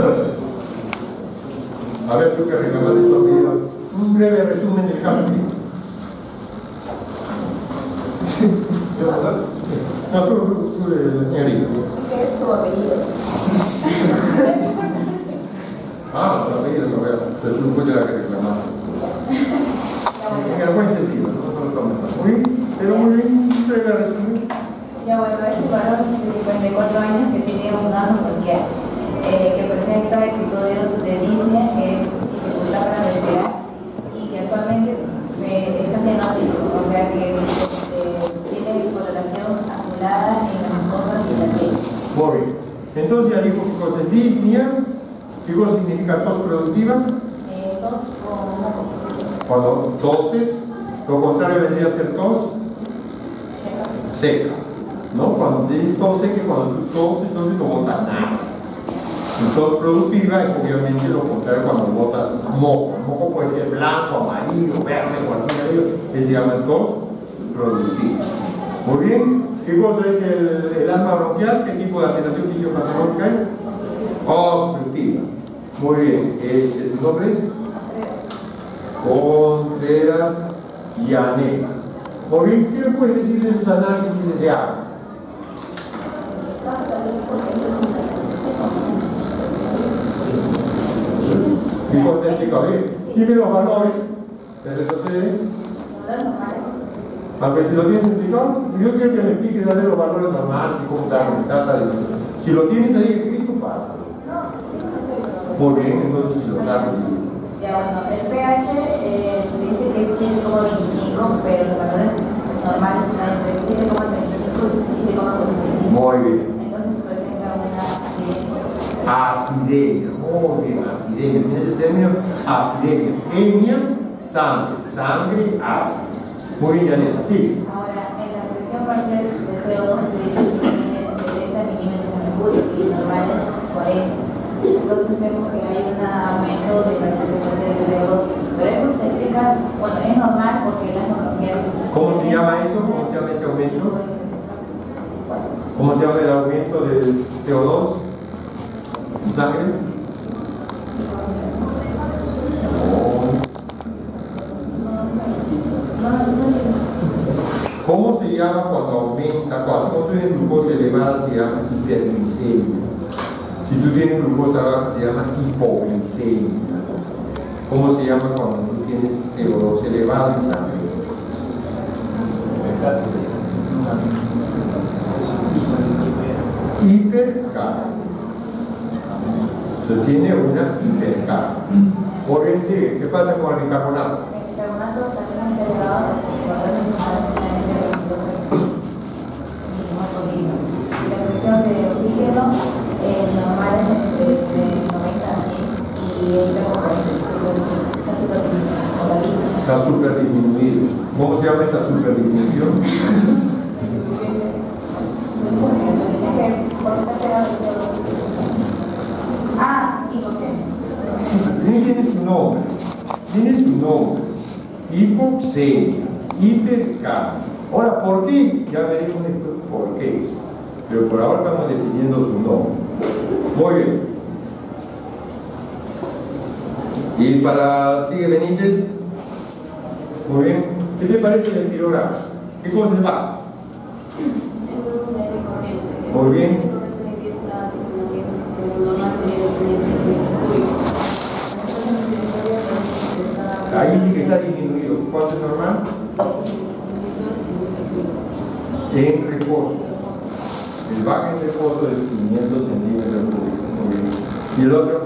A ver, tú que reclamas de estos videos, un breve resumen del caso clínico. No, tú señorita. ¿Qué es su apellido? Ah, su apellido no veo. Pero tú fuiste la que reclamaste. En el buen sentido, no lo tomes mal. Muy bien, pero muy bien, un breve resumen. Ya bueno, es un varón de 54 años que tiene un ano bronquial, que presenta episodios de disnea, que es dificultad para respirar, y que actualmente está cianótico, o sea que tiene coloración azulada en las mucosas y la piel. Muy bien. Entonces ya dijo qué cosa es disnea, qué cosa significa tos productiva. Tos con moco. Cuando toses, lo contrario vendría a ser tos seca. ¿No? Cuando te dices tos seca, cuando tú toses, entonces no botas nada. Y tos productiva es obviamente lo contrario cuando botas moco. El moco puede ser blanco, amarillo, verde, cualquier que se llama el tos productiva. Muy bien. ¿Qué cosa es el asma bronquial? ¿Qué tipo de alteración fisiopatológica es? Obstructiva. Muy bien. ¿Tu nombre es? Contreras Llanera. Muy bien. ¿Qué me puedes decir de esos análisis de agua? Dime los valores de retroceder. Aunque si lo tienes explicado, yo quiero que me expliques darle los valores normales y cómo trata de. Si lo tienes ahí escrito, pásalo. Muy bien, entonces si lo sabes. Ya bueno, el pH se dice que es 7,25, pero los valores normales están entre 7,35 y 7,45. Muy bien. Entonces presenta una acidemia. Acidemia, muy bien, acidemia. Tiene ese término, acidemia. Emia, sangre ácida. Muy bien, Janela, sí. Ahora, en la presión parcial de CO2 se dice que tiene 70 milímetros de mercurio y el normal es 40. Entonces vemos que hay un aumento de la presión parcial de CO2. Pero eso se explica, bueno, es normal porque el asma bronquial. ¿Cómo se llama eso? ¿Cómo se llama ese aumento? ¿Cómo se llama el aumento del CO2 en sangre? ¿Cómo se llama cuando aumenta? Cuando tú tienes glucosa elevada se llama hiperglicemia. Si tú tienes glucosa baja se llama hipoglicemia. ¿Cómo se llama cuando tú tienes CO2 elevado en sangre? Hipercarga. Entonces tiene una hipercarga. Por ende, ¿qué pasa con el bicarbonato? El bicarbonato también está elevado a los valores normales de la glucosa. Y la presión de oxígeno normal es de 90 a 100 y es de 40. Está súper disminuido. ¿Cómo se llama esta super disminución? Tiene su nombre. Tiene su nombre. Hipoxemia, hipercarga. Ahora, ¿por qué? Ya veremos después por qué. Pero por ahora estamos definiendo su nombre. Muy bien. Y para sigue Benítez. Muy bien. ¿Qué te parece el estilograma? ¿Qué cosa es bajo? Muy bien. Ahí sí que está disminuido. ¿Cuánto es normal? En reposo. El bajo en reposo es 500 centímetros cúbicos. Muy bien. ¿Y el otro?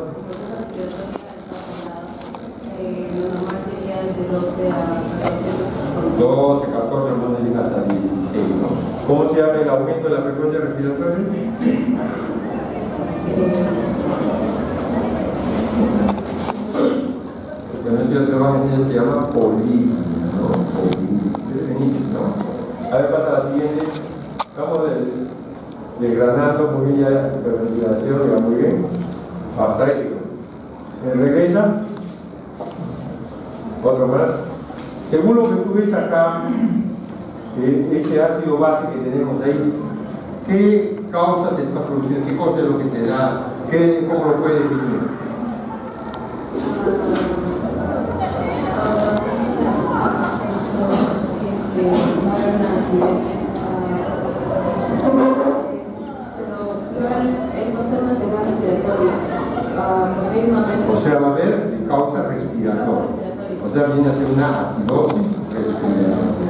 12, 14, algunos llegan hasta 16, ¿no? ¿Cómo se llama el aumento de la frecuencia respiratoria? Bueno, ese otro trabajo se llama política, ¿no? ¿no? A ver, pasa a la siguiente. Estamos desgranando muy bien ya la hiperventilación, ya muy bien. Hasta ahí. Regresa. Otro más. Según lo que tú ves acá, ese ácido base que tenemos ahí, ¿qué causa te está produciendo? ¿Qué cosa es lo que te da ¿Cómo lo puede definir? O sea, va a haber causa respiratoria. O sea, viene a ser una acidosis respiratoria.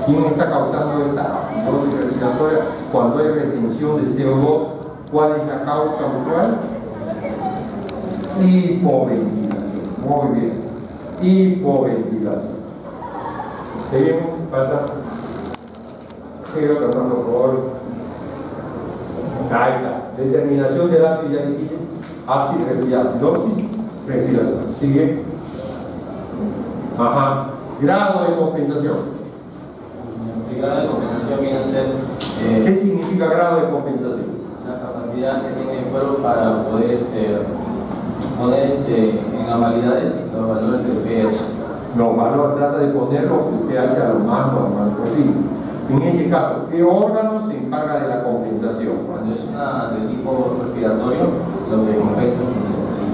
¿Quién está causando esta acidosis respiratoria? Cuando hay retención de CO2, ¿cuál es la causa usual? Hipoventilación. Muy bien. Hipoventilación. Seguimos, pasa. Sigue otra mano, por favor. Ahí está. Determinación del ácido, ya dijiste. Acidosis respiratoria. Sigue. Ajá. Grado de compensación. El grado de compensación viene a ser. ¿Qué significa grado de compensación? La capacidad que tiene el cuerpo para poder poner en las validades los valores del pH. Los valores trata de ponerlo el pH a lo más normal posible. En este caso, ¿qué órgano se encarga de la compensación? Cuando es una de tipo respiratorio, lo que compensa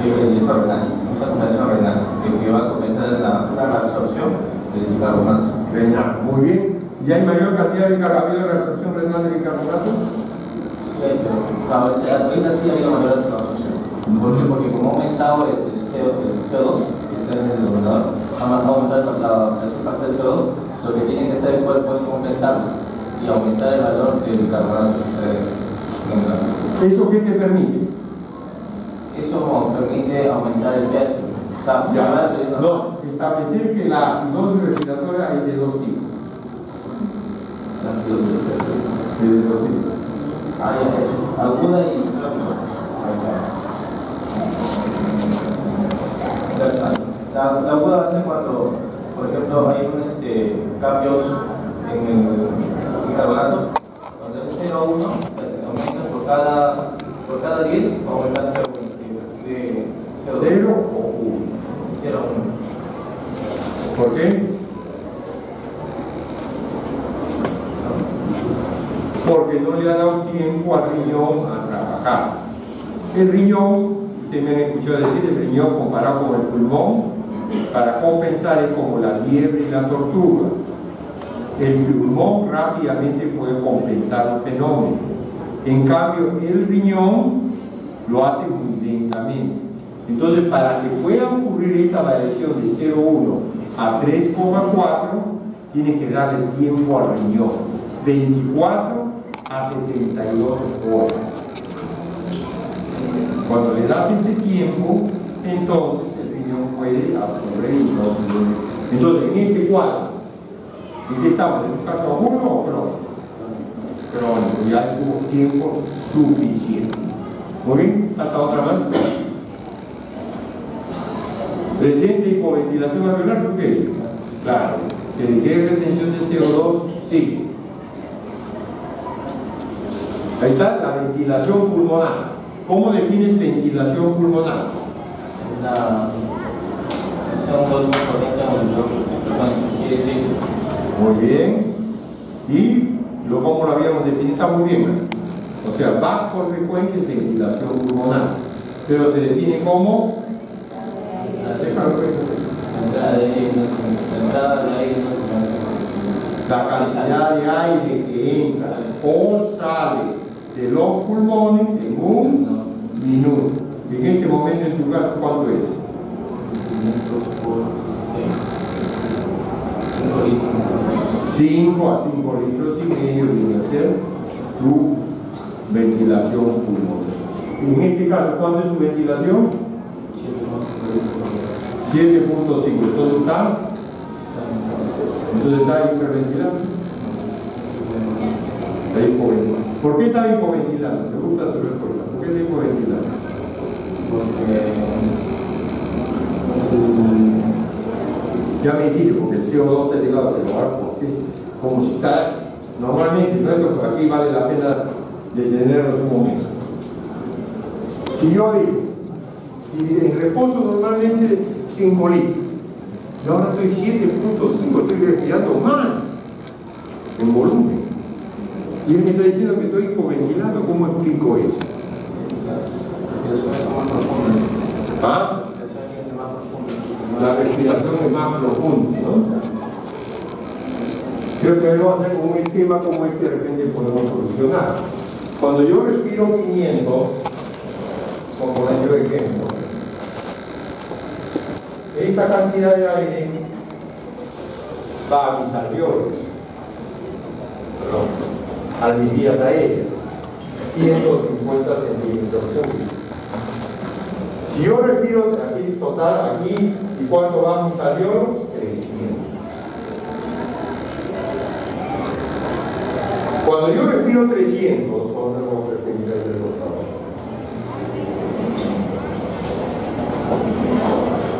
es el disco renal. Es una compensación renal, que va a compensar la absorción del bicarbonato. Renal, muy bien. ¿Y hay mayor cantidad de reabsorción renal de bicarbonato? Sí, pero ahorita sí ha habido mayor absorción. ¿Por qué? Porque como ha aumentado el CO2, que está en el denominador, ha aumentado la superficie del CO2, lo que tiene que hacer el cuerpo es compensarlo y aumentar el valor del bicarbonato. ¿Eso qué te permite? Eso permite aumentar el pH. O sea, no, establecer que la acidosis respiratoria hay de dos tipos. La acidosis respiratoria. De dos tipos. Aguda y la aguda va a ser cuando, por ejemplo, hay cambios en el bicarbonato. Cuando es 0,1, aumenta por cada 10, aumenta 0,1. 0 o 1. 0,1. ¿Por qué? Porque no le ha dado tiempo al riñón a trabajar. El riñón, ustedes me han escuchado decir, el riñón comparado con el pulmón, para compensar es como la liebre y la tortuga. El pulmón rápidamente puede compensar un fenómeno. En cambio, el riñón lo hace muy lentamente. Entonces, para que pueda ocurrir esta variación de 0,1 a 3,4, tienes que darle tiempo al riñón. 24 a 72 horas. Cuando le das este tiempo, entonces el riñón puede absorber y no. Entonces, en este cuadro, ¿en qué estamos? ¿En un caso agudo o crónico? Crónico, ya tuvo tiempo suficiente. Muy bien, hasta otra más. Presente hipoventilación alveolar, ¿por qué? Claro, que dejé retención de CO2, sí. Ahí está la ventilación pulmonar. ¿Cómo defines ventilación pulmonar? Son volumen corriente quiere decir. Muy bien. ¿Y cómo lo habíamos definido? Está muy bien, ¿no? O sea, bajo frecuencia es ventilación pulmonar. Pero se define como la cantidad de aire que entra o sale de los pulmones en un minuto. En este momento en tu caso, ¿cuánto es? 5 a 5 litros y medio viene a ser tu ventilación pulmonar. En este caso, ¿cuánto es su ventilación? 7.5. Entonces está hiperventilado. Está hipoventilado. ¿Por qué está hipoventilado? Me gusta tu respuesta. ¿Por qué está hipoventilado? Ya me dijiste, porque el CO2 está llegado a elevar, porque es como si está normalmente, ¿no? Entonces aquí vale la pena detenernos un momento. Si yo digo, si en reposo normalmente 5 litros, y ahora estoy 7.5, estoy respirando más en volumen. Y él me está diciendo que estoy hipoventilando. ¿Cómo explico eso? ¿Ah? La respiración es más profunda, ¿no? Creo que debemos hacer un esquema como este, de repente podemos solucionar. Cuando yo respiro 500, como poner yo ejemplo, esta cantidad de aire va a mis alveolos, a mis vías aéreas, 150 centímetros cúbicos. Si yo respiro, aquí es total, aquí, ¿y cuánto va a mis alveolos? 300. Cuando yo respiro 300, vamos a repetir el por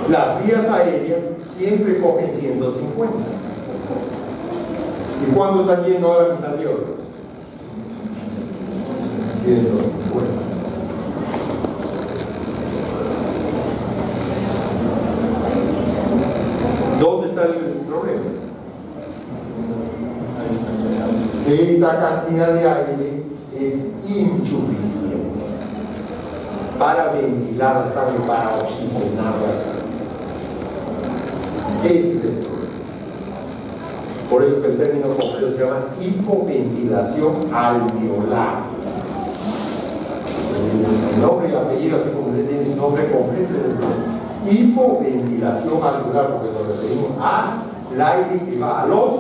las vías aéreas siempre cogen 150. ¿Y cuándo están yendo ahora mis alveolos? 150. ¿Dónde está el problema? Esta cantidad de aire es insuficiente para ventilar la sangre, para oxigenar la sangre. Ese es el problema. Por eso que el término completo se llama hipoventilación alveolar. El nombre y apellido, así como usted tiene su nombre completo, hipoventilación alveolar, porque nos referimos al aire que va a los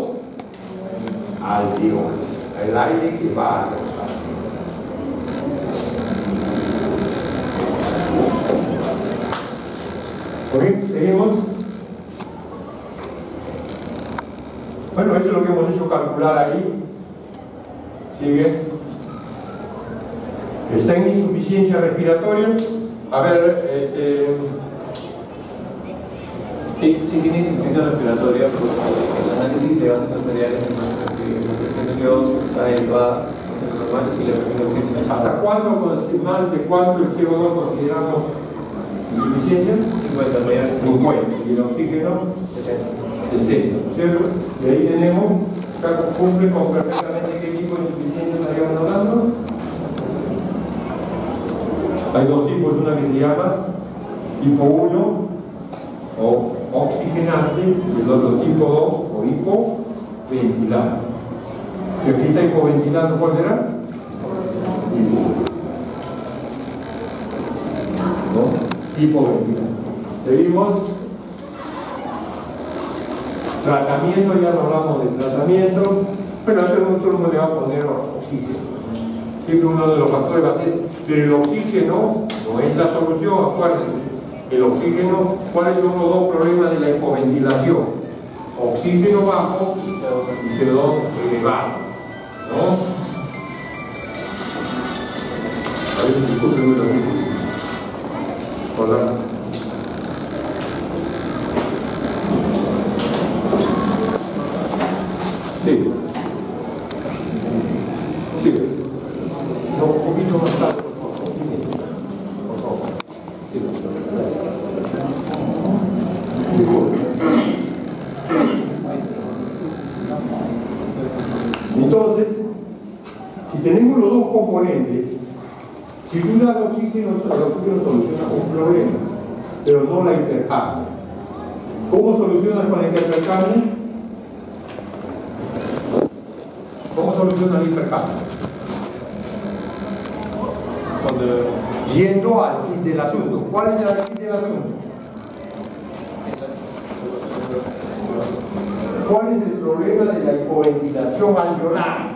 alveolos, el aire que va a los alveolos. ¿Ok? Seguimos. Bueno, eso es lo que hemos hecho calcular ahí. Sigue. Está en insuficiencia respiratoria. A ver, sí tiene insuficiencia respiratoria porque el análisis de bases arteriales demuestra que la presión de CO2 está elevada en lo normal y la presión de oxígeno está ¿hasta cuándo, más de cuánto el CO2 consideramos insuficiencia? 50, mayor 50. ¿Y el oxígeno? 60. 60, ¿no es cierto? Y ahí tenemos, cumple con perfectamente qué tipo de insuficiencia estaríamos hablando. Hay dos tipos, una que se llama tipo 1 o oxigenante y el otro tipo 2 o hipoventilante. Si aquí está hipoventilando, ¿cuál será? Tipo 1. ¿No? Hipoventilante. Seguimos. Tratamiento, ya no hablamos de tratamiento, pero a todo el mundo le va a poner oxígeno. Siempre uno de los factores va a ser, pero el oxígeno no es la solución, acuérdense. El oxígeno, ¿cuáles son los dos problemas de la hipoventilación? Oxígeno bajo y CO2 elevado, ¿no? A ver, discúlpenme lo mismo. Hola. Sí. Sí. No, un poquito más tarde, por favor. Sí. Entonces, si tenemos los dos componentes, si tú das oxígeno soluciona un problema, pero no la hipercapnia. ¿Cómo solucionas con la hipercapnia? ¿Cómo soluciona la hipercapnia? Yendo al kit del asunto. ¿Cuál es el kit del asunto? ¿Cuál es el problema de la hipoventilación alveolar?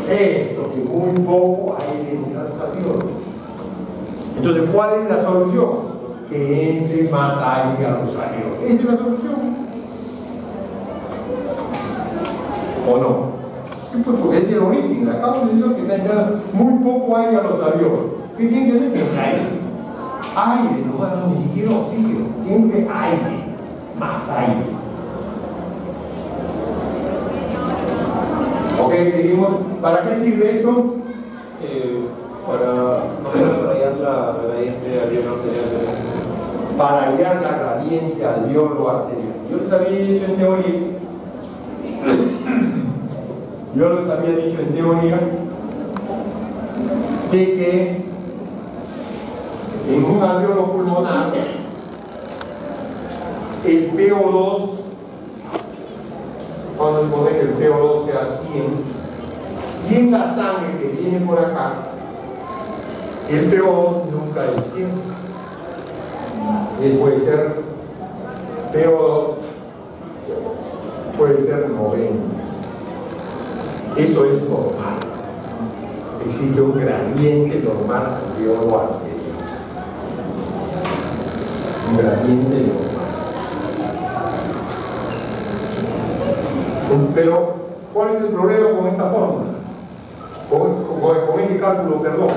Esto, que muy poco aire entra a los alveolos. Entonces, ¿cuál es la solución? Que entre más aire a los alveolos. ¿Esa es la solución? ¿O no? Sí, pues porque es el origen. Acabo de decir que está entrando muy poco aire a los alveolos. ¿Qué tiene que hacer? Pues aire. Aire, no, ni siquiera oxígeno. Tiene que aire. Más aire. Ok, seguimos. ¿Para qué sirve eso? Para rayar la gradiente alveolo arterial. Para hallar la gradiente alveolo arterial. Yo les había dicho en teoría. De que en un alveolo pulmonar, el PO2, vamos a poner que el PO2 sea 100, y en la sangre que viene por acá, el PO2 nunca es 100. Puede ser PO2, puede ser 90. Eso es normal. Existe un gradiente normal alveolo anterior. Un gradiente normal. Pero, ¿cuál es el problema con esta fórmula? Con este cálculo, perdón.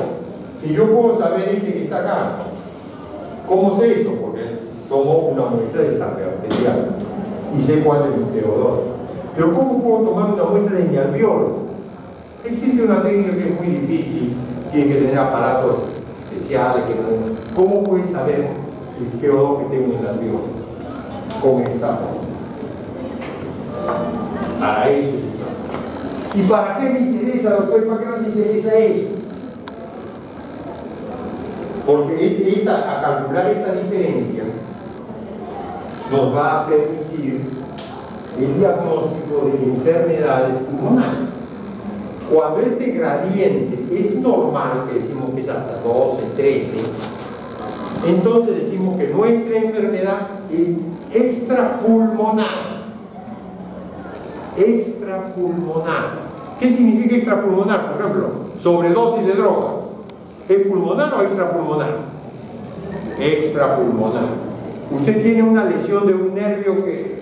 Que yo puedo saber este que está acá. ¿Cómo sé esto? Porque tomo una muestra de sangre arterial y sé cuál es el PO2. Pero ¿cómo puedo tomar una muestra de mi alveolo? Existe una técnica que es muy difícil, tiene que tener aparatos especiales. ¿Cómo puedes saber el PO2 que tengo en el alveolo? Con esta forma. Para eso es esto. ¿Y para qué me interesa, doctor? ¿Para qué nos interesa eso? Porque a calcular esta diferencia nos va a permitir el diagnóstico de enfermedades pulmonares. Cuando este gradiente es normal, que decimos que es hasta 12, 13, entonces decimos que nuestra enfermedad es extrapulmonar. Extrapulmonar. ¿Qué significa extrapulmonar? Por ejemplo, sobredosis de drogas. ¿Es pulmonar o extrapulmonar? Extrapulmonar. Usted tiene una lesión de un nervio que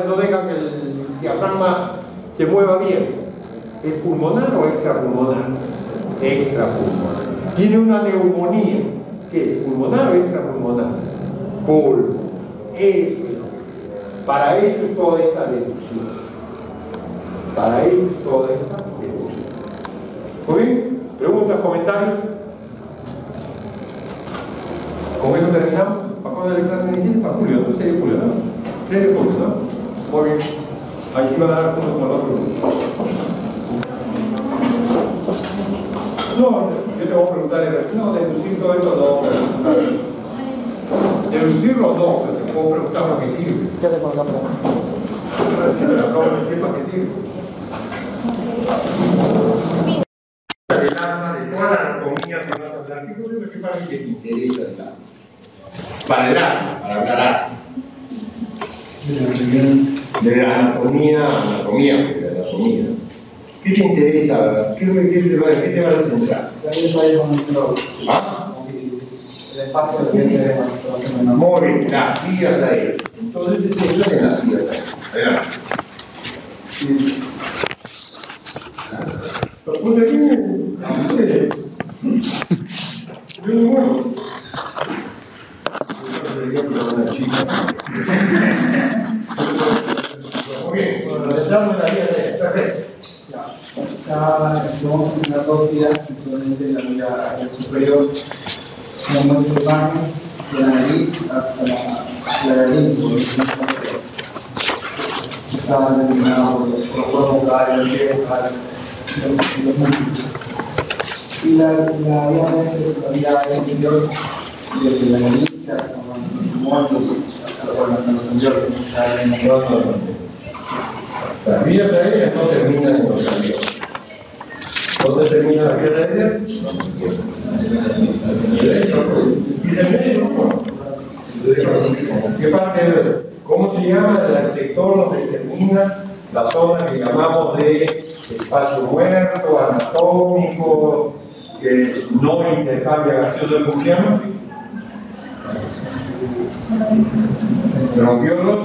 no deja que el diafragma se mueva bien. ¿Es pulmonar o extrapulmonar? Extrapulmonar. Tiene una neumonía. ¿Qué es? ¿Pulmonar o extrapulmonar? Pulmonar. Eso es. Para eso es toda esta deducción. Para eso es toda esta deducción. ¿Muy bien? ¿Preguntas, comentarios? ¿Con eso terminamos? ¿Para cuándo el examen? Para julio, no sé de julio, ¿no? 3 de julio, ¿no? Muy bien. Ahí sí van a dar uno con el otro. No, yo te voy a preguntar, no, deducir todo esto no. Deducirlo no, pero te puedo preguntar para qué sirve. ¿Qué te pongo a preguntar? Acabo de decir para qué sirve. Del alma, de toda la anatomía que vas a hablar, ¿qué cosa que para que te interesa el alma? Para el asma, para hablar asma. De la anatomía. ¿Qué te interesa? ¿Qué te vas a centrar? ¿Ah? El espacio de cerebro. Muy bien, las vías aéreas. Entonces se centran en las vías aéreas. Adelante. Muy bien, nos centramos en la vía aérea. Perfecto. Acá vamos a tener 2 vías, principalmente la vía superior, vamos a tocar de la nariz hasta la laringe, está determinado por los cuerpos vocales, los pies vocales y los músculos. Y la vía inferior, desde la nariz hasta los pulmones, hasta los angiologos. Las vías aéreas no terminan en los aviones. ¿Dónde terminan las vías aéreas? ¿Qué parte? ¿Cómo se llama? El sector donde termina la zona que llamamos de espacio muerto, anatómico, que no intercambia gaseoso, ¿cómo se llama? Bronquiolos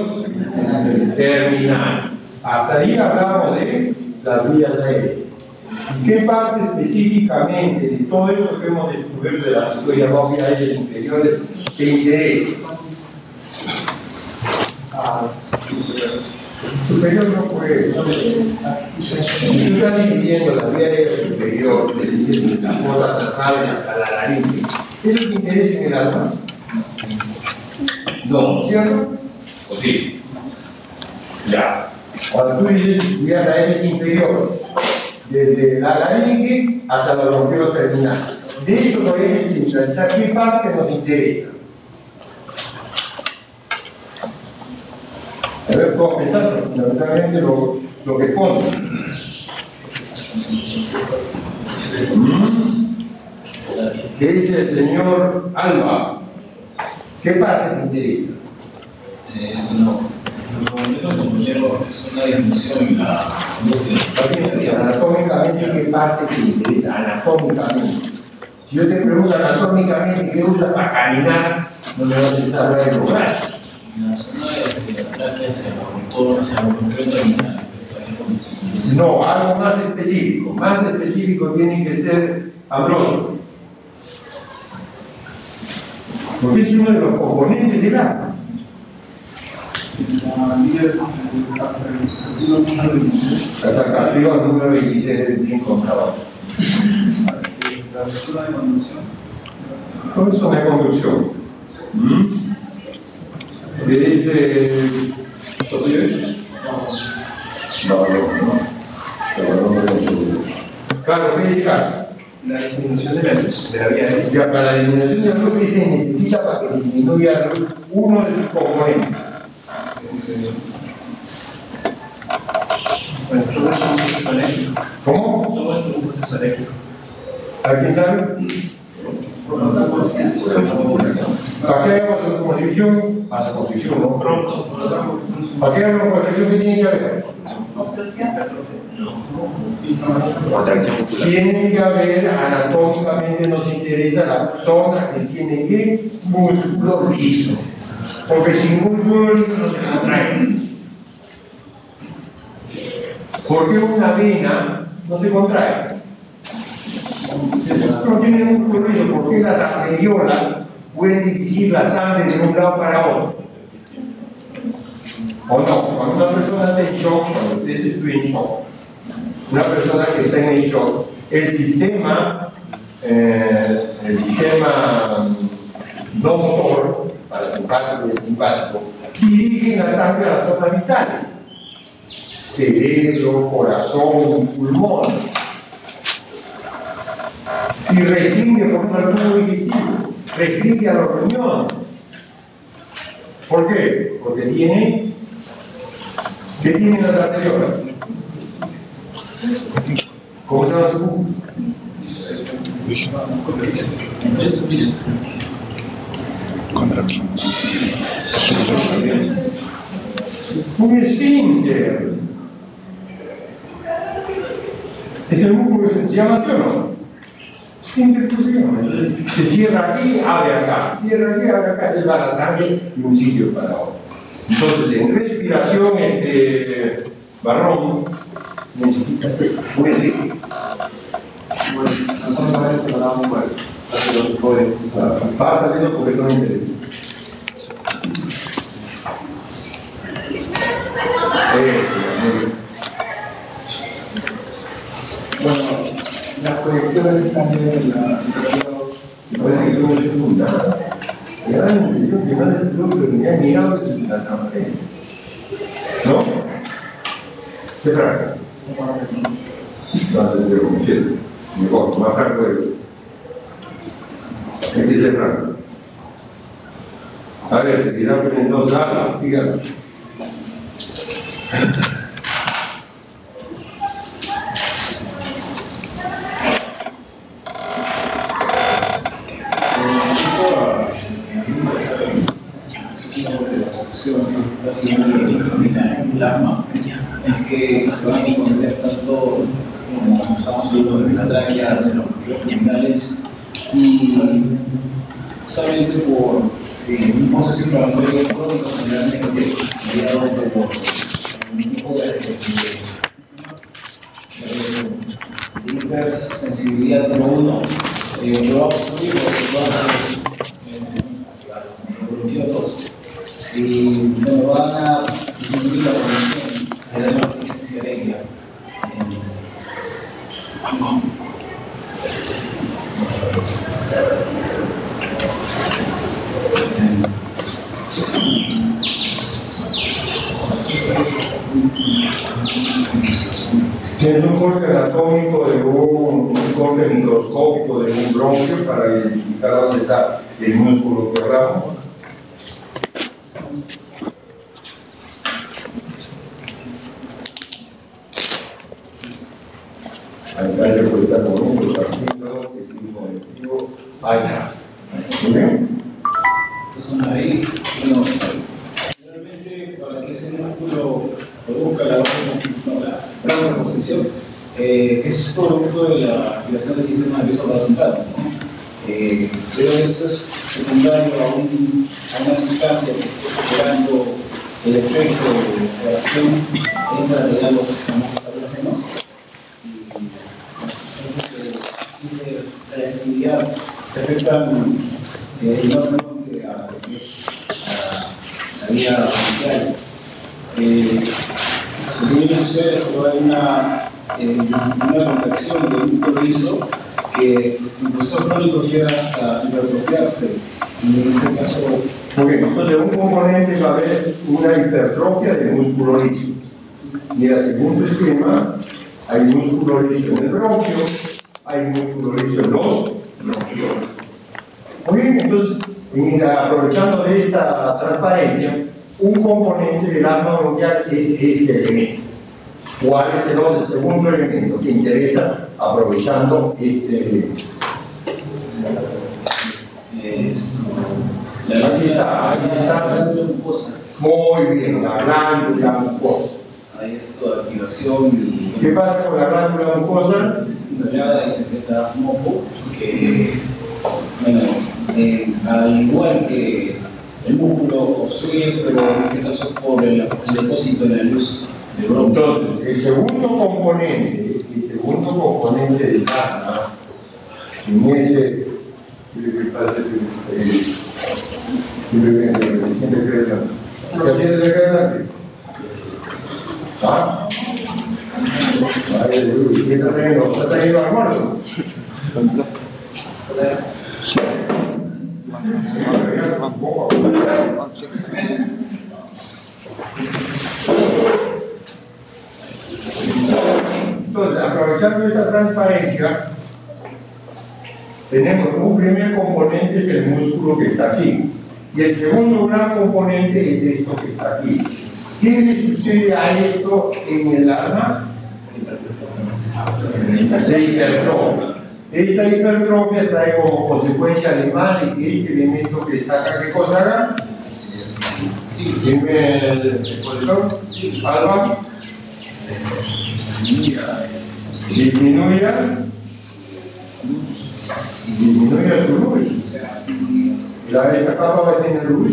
terminales. Hasta ahí hablamos de las vías aéreas. ¿Qué parte específicamente de todo esto que hemos descubierto de las vías aéreas inferiores te interesa? Superior no puede. Si tú estás dividiendo las vías aéreas superiores, es decir, las fosas nasales hasta la laringe, ¿eso te interesa en el alma? No, ¿cierto? ¿O sí? Ya. Cuando tú dices vías aéreas inferiores, desde la laringe hasta los bronquiolos terminales. De eso podemos centralizar qué parte nos interesa. A ver, puedo pensar fundamentalmente lo que pone. ¿Qué dice el señor Alba? ¿Qué parte te interesa? No, los compañeros es una disminución en la industria. Anatómicamente, ¿qué parte te interesa? Anatómicamente. Si yo te pregunto anatómicamente qué usas para caminar, no me vas a saber el lugar. En la zona de la tráquea hacia el bronquiolo terminal. No, algo más específico. Más específico tiene que ser Ambrosio. Porque es uno de los componentes del alma. Hasta acá arriba, el número 23 bien contado. La ruptura de conducción. ¿Cómo es una conducción? ¿Qué dice? Claro, ¿qué dice acá? La disminución de la luz, de la vía de Ya, para la disminución de la luz, ¿qué se necesita para que disminuya la luz? Uno de sus componentes. Bueno, todo es un proceso eléctrico. ¿Cómo? Todo es un proceso eléctrico. ¿Alguien sabe? ¿Para qué hagamos una construcción? Hace construcción, ¿no? Pronto. ¿Para qué hagamos una construcción? ¿Qué tiene que haber? Construcción. Tiene que haber, anatómicamente nos interesa la zona que tiene que músculo liso. Porque sin músculo liso no se contrae. ¿Por qué una vena no se contrae? No tiene músculo liso. ¿Por qué las arteriolas pueden dirigir la sangre de un lado para otro? ¿O no? Cuando una persona está en shock, cuando usted está en shock, una persona que está en shock, el sistema no motor, parasimpático y el simpático, dirige la sangre a las zonas vitales: cerebro, corazón, pulmón, y restringe por ejemplo al tubo digestivo, restringe a los riñones. ¿Por qué? Porque tiene, ¿qué tiene la arteriola? ¿Cómo se llama su cubo? Un esfínter. Es el músculo que se llama así o no. Esfínter, ¿cómo se llama? Se cierra aquí, abre acá. Cierra aquí, abre acá. Él va la sangre de un sitio para otro. Entonces, en respiración, Barrón necesita un esfínter. Bueno, nosotros a veces hablamos por el Pasa eso porque no me interesa. Bueno, las proyecciones de sangre en la Parece que no me pregunta. Ya me entendió que más del club que me ha mirado de la transparencia. ¿No? ¿Qué traga? No, te digo, como siempre. Mejor, más franco de eso. Hay que ser franco. A ver, se quedan en dos salas, sigan. Es que se van a extender tanto como estamos hablando de la tráquea hacia los bronquiolos terminales y justamente por un proceso inflamatorio crónico generalmente mediado por un tipo de hipersensibilidad tipo 1 que va a obstruir los bronquiolos y bueno, van a disminuir la producción de la resistencia aérea. Tienes un corte anatómico de un corte microscópico de un bronquio para identificar dónde está el músculo que hablamos. Ahí se puede estar con un artículos, que es un conectivo. Ahí está. ¿Muy bien? Entonces, ahí, bueno, realmente para que ese músculo produzca la broncoconstricción, es producto de la activación del sistema nervioso parasimpático, ¿no? Pero esto es secundario a una sustancia que está generando el efecto de acción entre los alógenos y la actividad que afectan enormemente a lo que es la vida social. Lo que sucede es que hay una contracción del músculo liso que en procesos crónicos llega hasta hipertrofiarse. Y en este caso. Ok, entonces un componente va a haber una hipertrofia del músculo liso. Mira, según tu esquema, hay músculo liso en el bronquio, hay músculo liso en los bronquioles. Muy bien, entonces, aprovechando de esta transparencia, un componente del arma bronquial es este elemento. ¿Cuál es el segundo elemento que interesa aprovechando este? Aquí está. Glándula mucosa. Muy bien, la glándula mucosa. Hay esto de activación y. ¿Qué pasa con la glándula mucosa? Se estimula y secreta moco, que, bueno, al igual que el músculo obstruye, pero en este caso por el depósito de la luz del bronquio. Entonces, el segundo componente del asma, en ese ¿ah? ¿Está trayendo almuerzo? Entonces, aprovechando esta transparencia, tenemos un primer componente, es el músculo que está aquí, y el segundo gran componente es esto que está aquí. ¿Qué le sucede a esto en el alma? Se hipertrofia. Esta hipertrofia trae como consecuencia animal y que este elemento que está acá, ¿qué cosa haga? Dime el profesor. Alba. Disminuya su luz. Esta capa va a tener luz.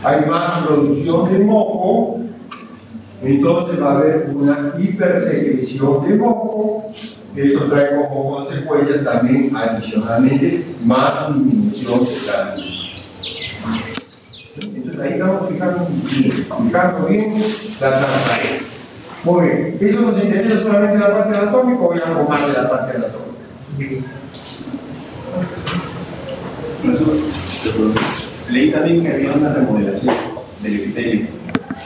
Hay más producción de moco, entonces va a haber una hipersecreción de moco. Esto trae como consecuencia también adicionalmente más disminución de la luz. Entonces ahí estamos fijando bien la transparencia. Muy bien, ¿eso nos interesa solamente la parte anatómica o hay algo más de la parte anatómica? Leí también que había una remodelación del epitelio.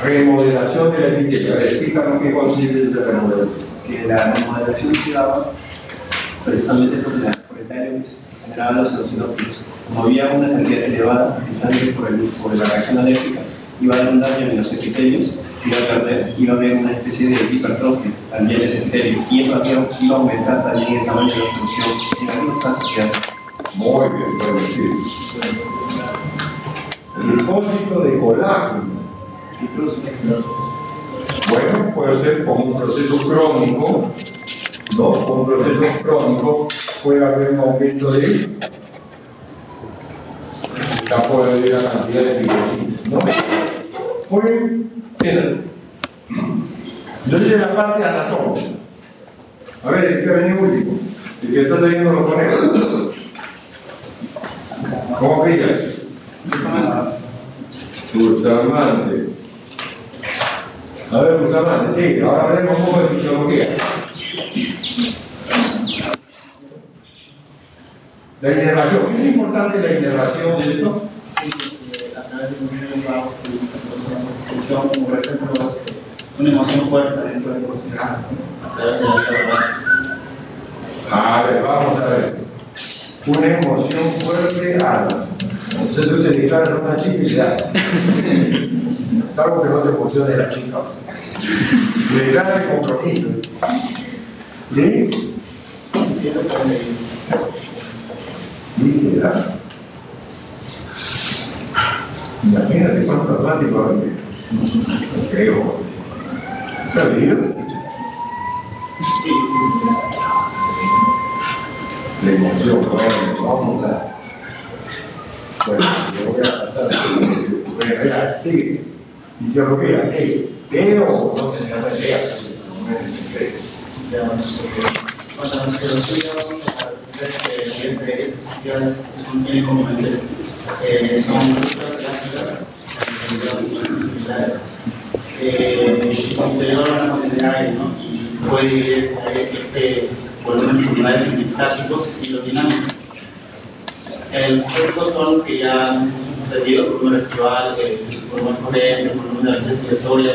Remodelación del epitelio. A ver, explícanos qué consiste esa remodelación. Que la remodelación se daba precisamente por el daño que se generaban los eosinófilos. Como había una cantidad elevada de sangre por la reacción alérgica, iba a dar un daño en los epitelios, se iba a perder, iba a haber una especie de hipertrofia también del epitelio, y eso iba a aumentar también el tamaño de la obstrucción en algunos casos ya. Muy bien, bueno, sí. Depósito de colágeno. Bueno, puede ser como un proceso crónico, ¿no? Como un proceso crónico puede haber un aumento de campo de la cantidad de fibrocitos, ¿no? Muy bien, fíjate. Entonces la parte anatómica. A ver, el que ha venido último, el que está leyendo los conejos. ¿Cómo pillas? Bustamante. A ver, Bustamante, sí, ahora veremos un poco de fisiología. La inervación, ¿es importante la inervación de esto? Sí, a través una emoción fuerte dentro del personaje, a través de la vida. A ver, vamos a ver. Una emoción fuerte a entonces tú te declaras a una chica y le das. Salvo que no te emocione la chica. Le declaras el compromiso. ¿Sí? Y le das. Imagínate cuánto dramático hay. No creo. ¿Sabido? Sí. La emoción, vamos a. Bueno, yo voy a pasar. Bueno, ya, sigue. Dice lo que era, ¿leo o no tenía que leer? Cuando se lo estudiamos, son bien componentes, son muchas gráficas, interior a la comunidad, ¿no? Y puede dividir este volumen de unidades en estáticos y los dinámicos. Los estáticos son los que ya hemos aprendido: volumen residual, volumen corriente, volumen de la respiratoria,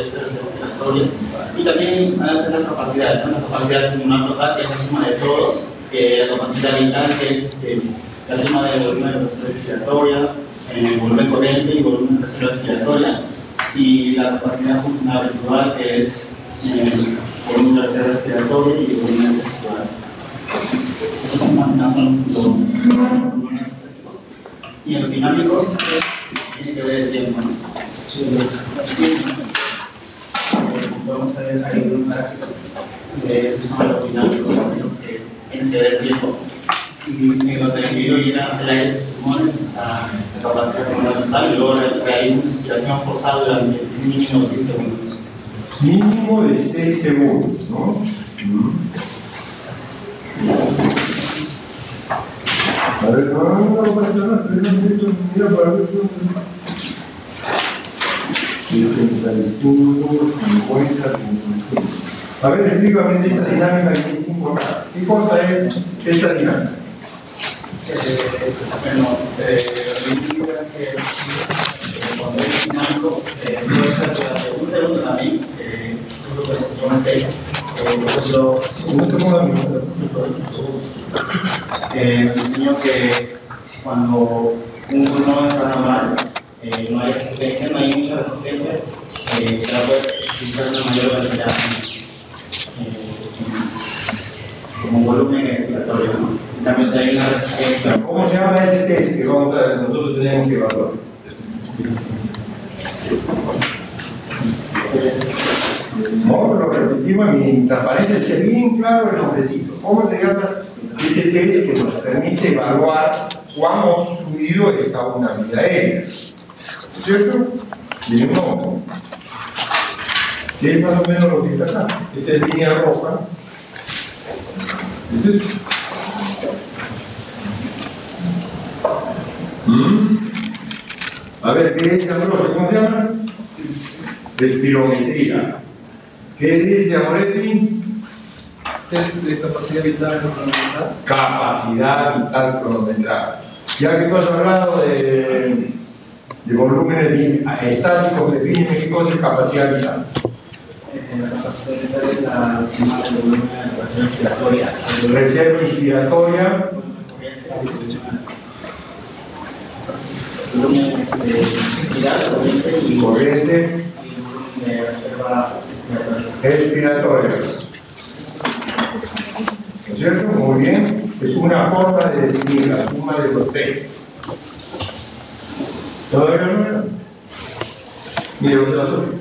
y también van a ser la capacidad, ¿no? La capacidad pulmonar total, que es la suma de todos, la capacidad vital, que es la suma del volumen de la presión respiratoria, el volumen corriente y volumen de presión respiratoria, y la capacidad funcional residual, que es el volumen de la presión respiratoria y el volumen residual. Esos son los volúmenes estáticos. Y en los dinámicos tiene que ver el tiempo, ¿no? Vamos a ver ahí un gráfico de esos son los dinámicos que tienen que ver el tiempo. Y en donde el individuo llena el aire de sus pulmones a la capacidad pulmonar total y luego realiza una inspiración forzada durante mínimo 6 segundos. Mínimo de 6 segundos, ¿no? A ver, no, mira para ver. 75, 50, 55. A ver, explícame esta dinámica que es importante. ¿Qué cosa es esta dinámica? Bueno, cuando es dinámico, puede ser durante un segundo también, enseño que cuando un pulmón está normal, no hay resistencia, no hay mucha resistencia, se la puede utilizar una mayor velocidad como volumen respiratorio, ¿no? En cambio, si hay una resistencia. ¿Cómo se llama ese test que nosotros tenemos que evaluar? No, lo repetimos, mi transparencia esté bien claro el nombrecito. ¿Cómo se llama ese test que nos permite evaluar cuán obstruido está una vía aérea? ¿Cierto? Tiene un nombre. ¿Qué es más o menos lo que está acá? Esta es línea roja. ¿Es esto? A ver, ¿qué es Ambrosio? ¿Cómo se llama? Respirometría. ¿Qué dice Amoretti? Test de capacidad vital cronometrada. Capacidad vital cronometrada. Ya que tú has hablado de volúmenes estáticos, define qué cosa es capacidad vital. La capacidad vital es la suma del volumen de la presión respiratoria. Reserva inspiratoria. Volumen inspiratorio y corriente. Y volumen de reserva respiratoria. ¿No es cierto? Muy bien. Es una forma de definir la suma de los tres. ¿Todavía no? Mire, los de las otras.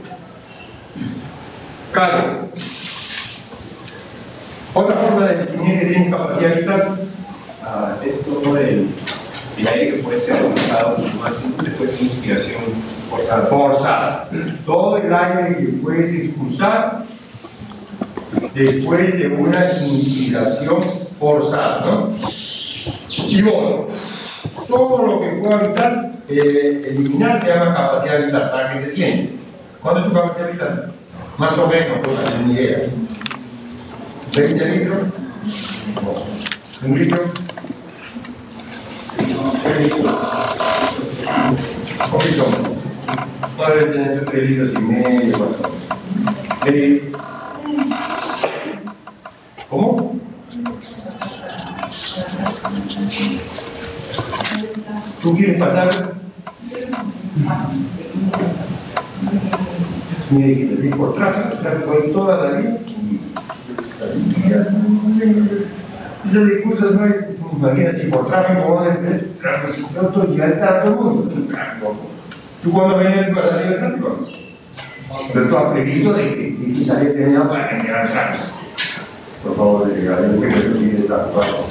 Carlos. Otra forma de definir que tiene capacidad vital. Es todo el aire que puede ser forzado máximo después de una inspiración forzada. Forzada. Todo el aire que puedes expulsar después de una inspiración forzada, ¿no? Y bueno, todo lo que pueda evitar, eliminar se llama capacidad vital, para que te sientes. ¿Cuánto es tu capacidad vital? Más o menos, pues, una idea. ¿20 litros? No. ¿1 litro? Un poquito más. No debe tener 3,5 litros más o menos. ¿Cómo? ¿Tú quieres pasar? Mire, que por tráfico hay toda la vida. Ese discurso no es, imagina, si por tráfico vamos a tener tráfico, ya está todo el mundo. ¿Tú cuando venías para salir del tráfico? Pero tú has previsto de que salía terminado para generar tráfico. Por favor, llegar, yo sé que tú tienes esa actuación.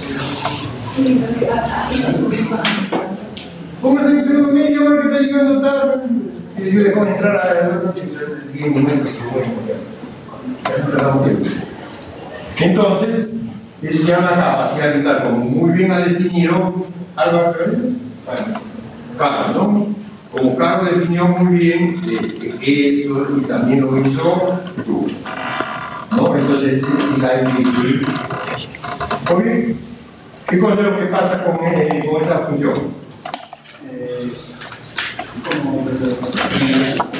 ¿Cómo se quedó media hora que está llegando tarde? Y yo le voy a entrar a las 10 momentos. Entonces, eso ya una capacidad vital, como muy bien ha definido Álvaro, Carlos, ¿no? Como Carlos definió muy bien eso y también lo hizo tú, ¿no? Entonces, la individual. Oye, ¿qué cosa es lo que pasa con esta función?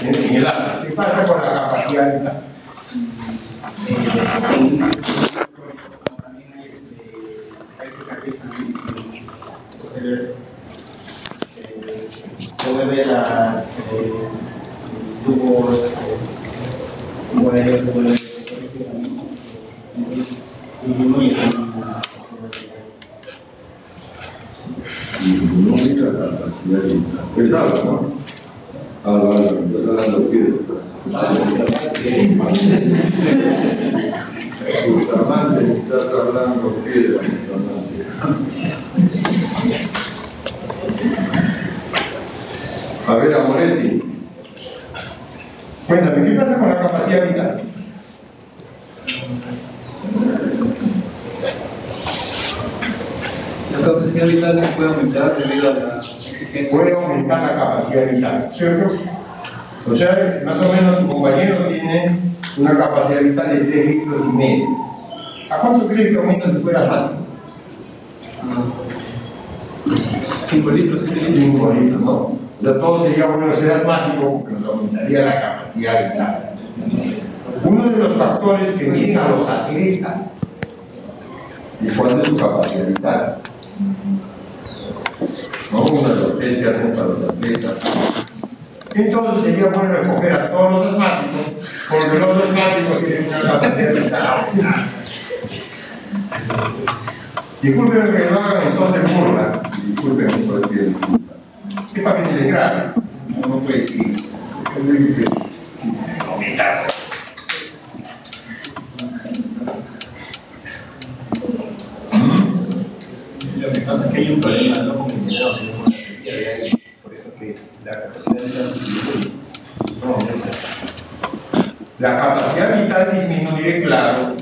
En el área, ¿qué pasa con la capacidad vital? Mueve la tubos, mueve disminuye la Cuidado, ¿no? Está dando piedras. Bustamante está hablando piedras. A ver, Amoretti. Cuéntame, ¿qué pasa con la capacidad vital? La capacidad vital se puede aumentar debido a la exigencia. Puede aumentar la capacidad vital, ¿cierto? O sea, más o menos tu compañero tiene una capacidad vital de 3,5 litros. ¿A cuánto crees que aumenta si fuera más? 5 litros, 7 litros. 5 litros, ¿no? O sea, todo sería bueno ser asmático porque nos aumentaría la capacidad vital. Uno de los factores que miden a los atletas es cuál es su capacidad vital. ¿No? Uno de los test que hacen para los atletas. Entonces sería bueno escoger a todos los asmáticos, porque los asmáticos tienen una capacidad vital. Disculpen que lo hagan en son de burla. Disculpen por el disculpa. Es para que se les grabe. No puede decir. Lo que pasa es que hay un problema, ¿no? Con el dinero, sino con la sequía de aire. Por eso que la capacidad vital disminuye. No aumenta. La capacidad vital disminuye, claro,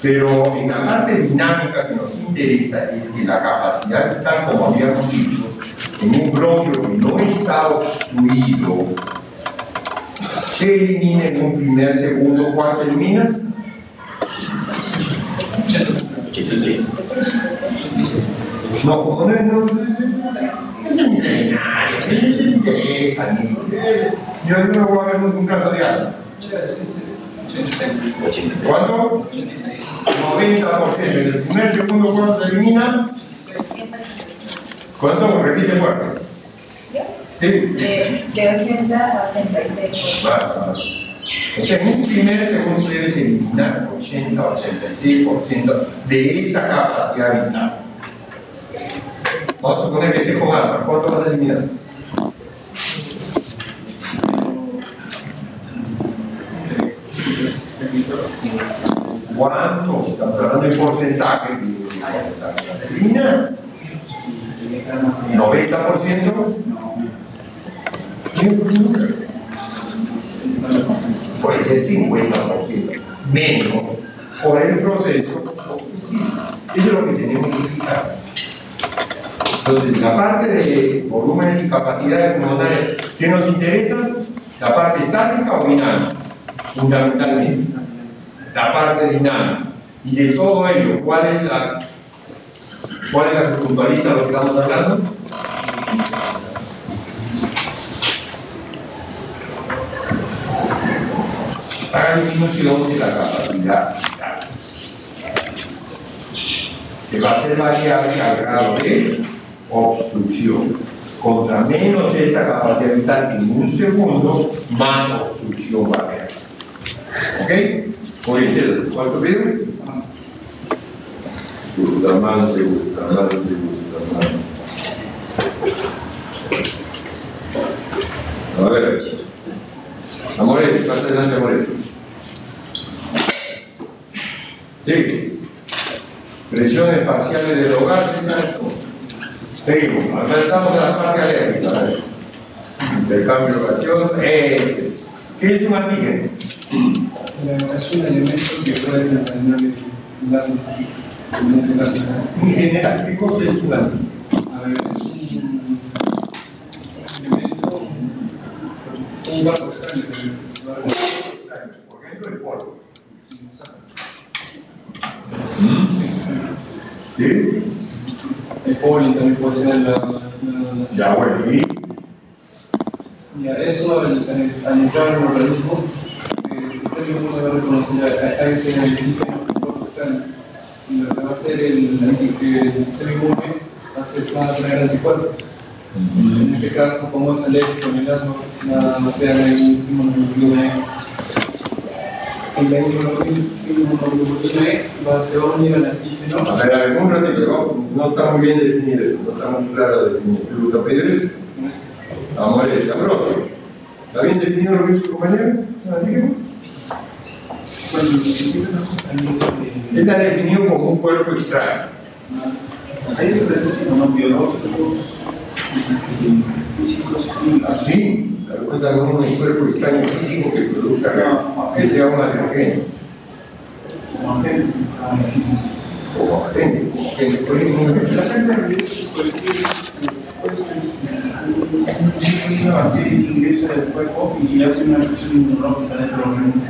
pero en la parte dinámica que nos interesa es que la capacidad vital, como habíamos dicho, en un bronquio que no está obstruido, se elimina en un primer segundo. ¿Cuánto eliminas? 86. No, como no es seminario, no le interesa, yo no voy a ver un caso de algo. ¿Cuánto? 90%. En el primer segundo, ¿cuánto se elimina? ¿Cuánto? Repite fuerte. ¿Sí? De 80 a 86. Vale. O sea, en un primer segundo debes eliminar 80 o 86% de esa capacidad vital. Vamos a suponer que estés con alfa. ¿Cuánto vas a eliminar? ¿Cuánto? Estamos hablando de porcentaje. Eliminar. 90%. Puede ser 50%. Menos por el proceso. Eso es lo que tenemos que explicar. Entonces, la parte de volúmenes y capacidades pulmonares que nos interesan, la parte estática o dinámica, fundamentalmente. La parte dinámica. Y de todo ello, ¿cuál es la que puntualiza lo que estamos hablando? disminución de la capacidad vital, que va a ser variable al grado de obstrucción. Contra menos esta capacidad vital en un segundo, más obstrucción va a haber. ¿Ok? Oye, ¿cuánto pido? Bustamante. A ver, Amores, pasa adelante, Amores. Sí. Presiones parciales del hogar, seguimos. Acá estamos en la parte alérgica. Intercambio gaseoso. ¿Qué es un antígeno? Es un elemento que puede desencadenar el gas en general, ¿qué cosa es un antígeno? A ver, es un elemento, un barco extraño. Por ejemplo, el polvo. ¿Sí? El polen también puede ser Ya, bueno, y ya, eso al entrar en el organismo, el sistema inmune va a reconocer a ese antígeno externo. Y lo que va a hacer el sistema inmune va a traer anticuerpos. En este caso, como es alérgico al gas, va a crear la inmunoglobulina E. Y la inmunoglobulina E se va a unir al antígeno. a ver, un ratito, no está muy bien definido eso, no está muy claro definido. ¿Tú lo pides? Vamos a ver, sabroso. ¿Está bien definido lo que dice su compañero? Está definido como un cuerpo extraño. Hay diferentes fenómenos biológicos, físicos y así, dar cuenta que un cuerpo extraño físico que produzca que sea un alergeno. Como agente. Por ejemplo, la gente es una bacteria que ingresa del cuerpo y hace una reacción inmunológica dentro del organismo.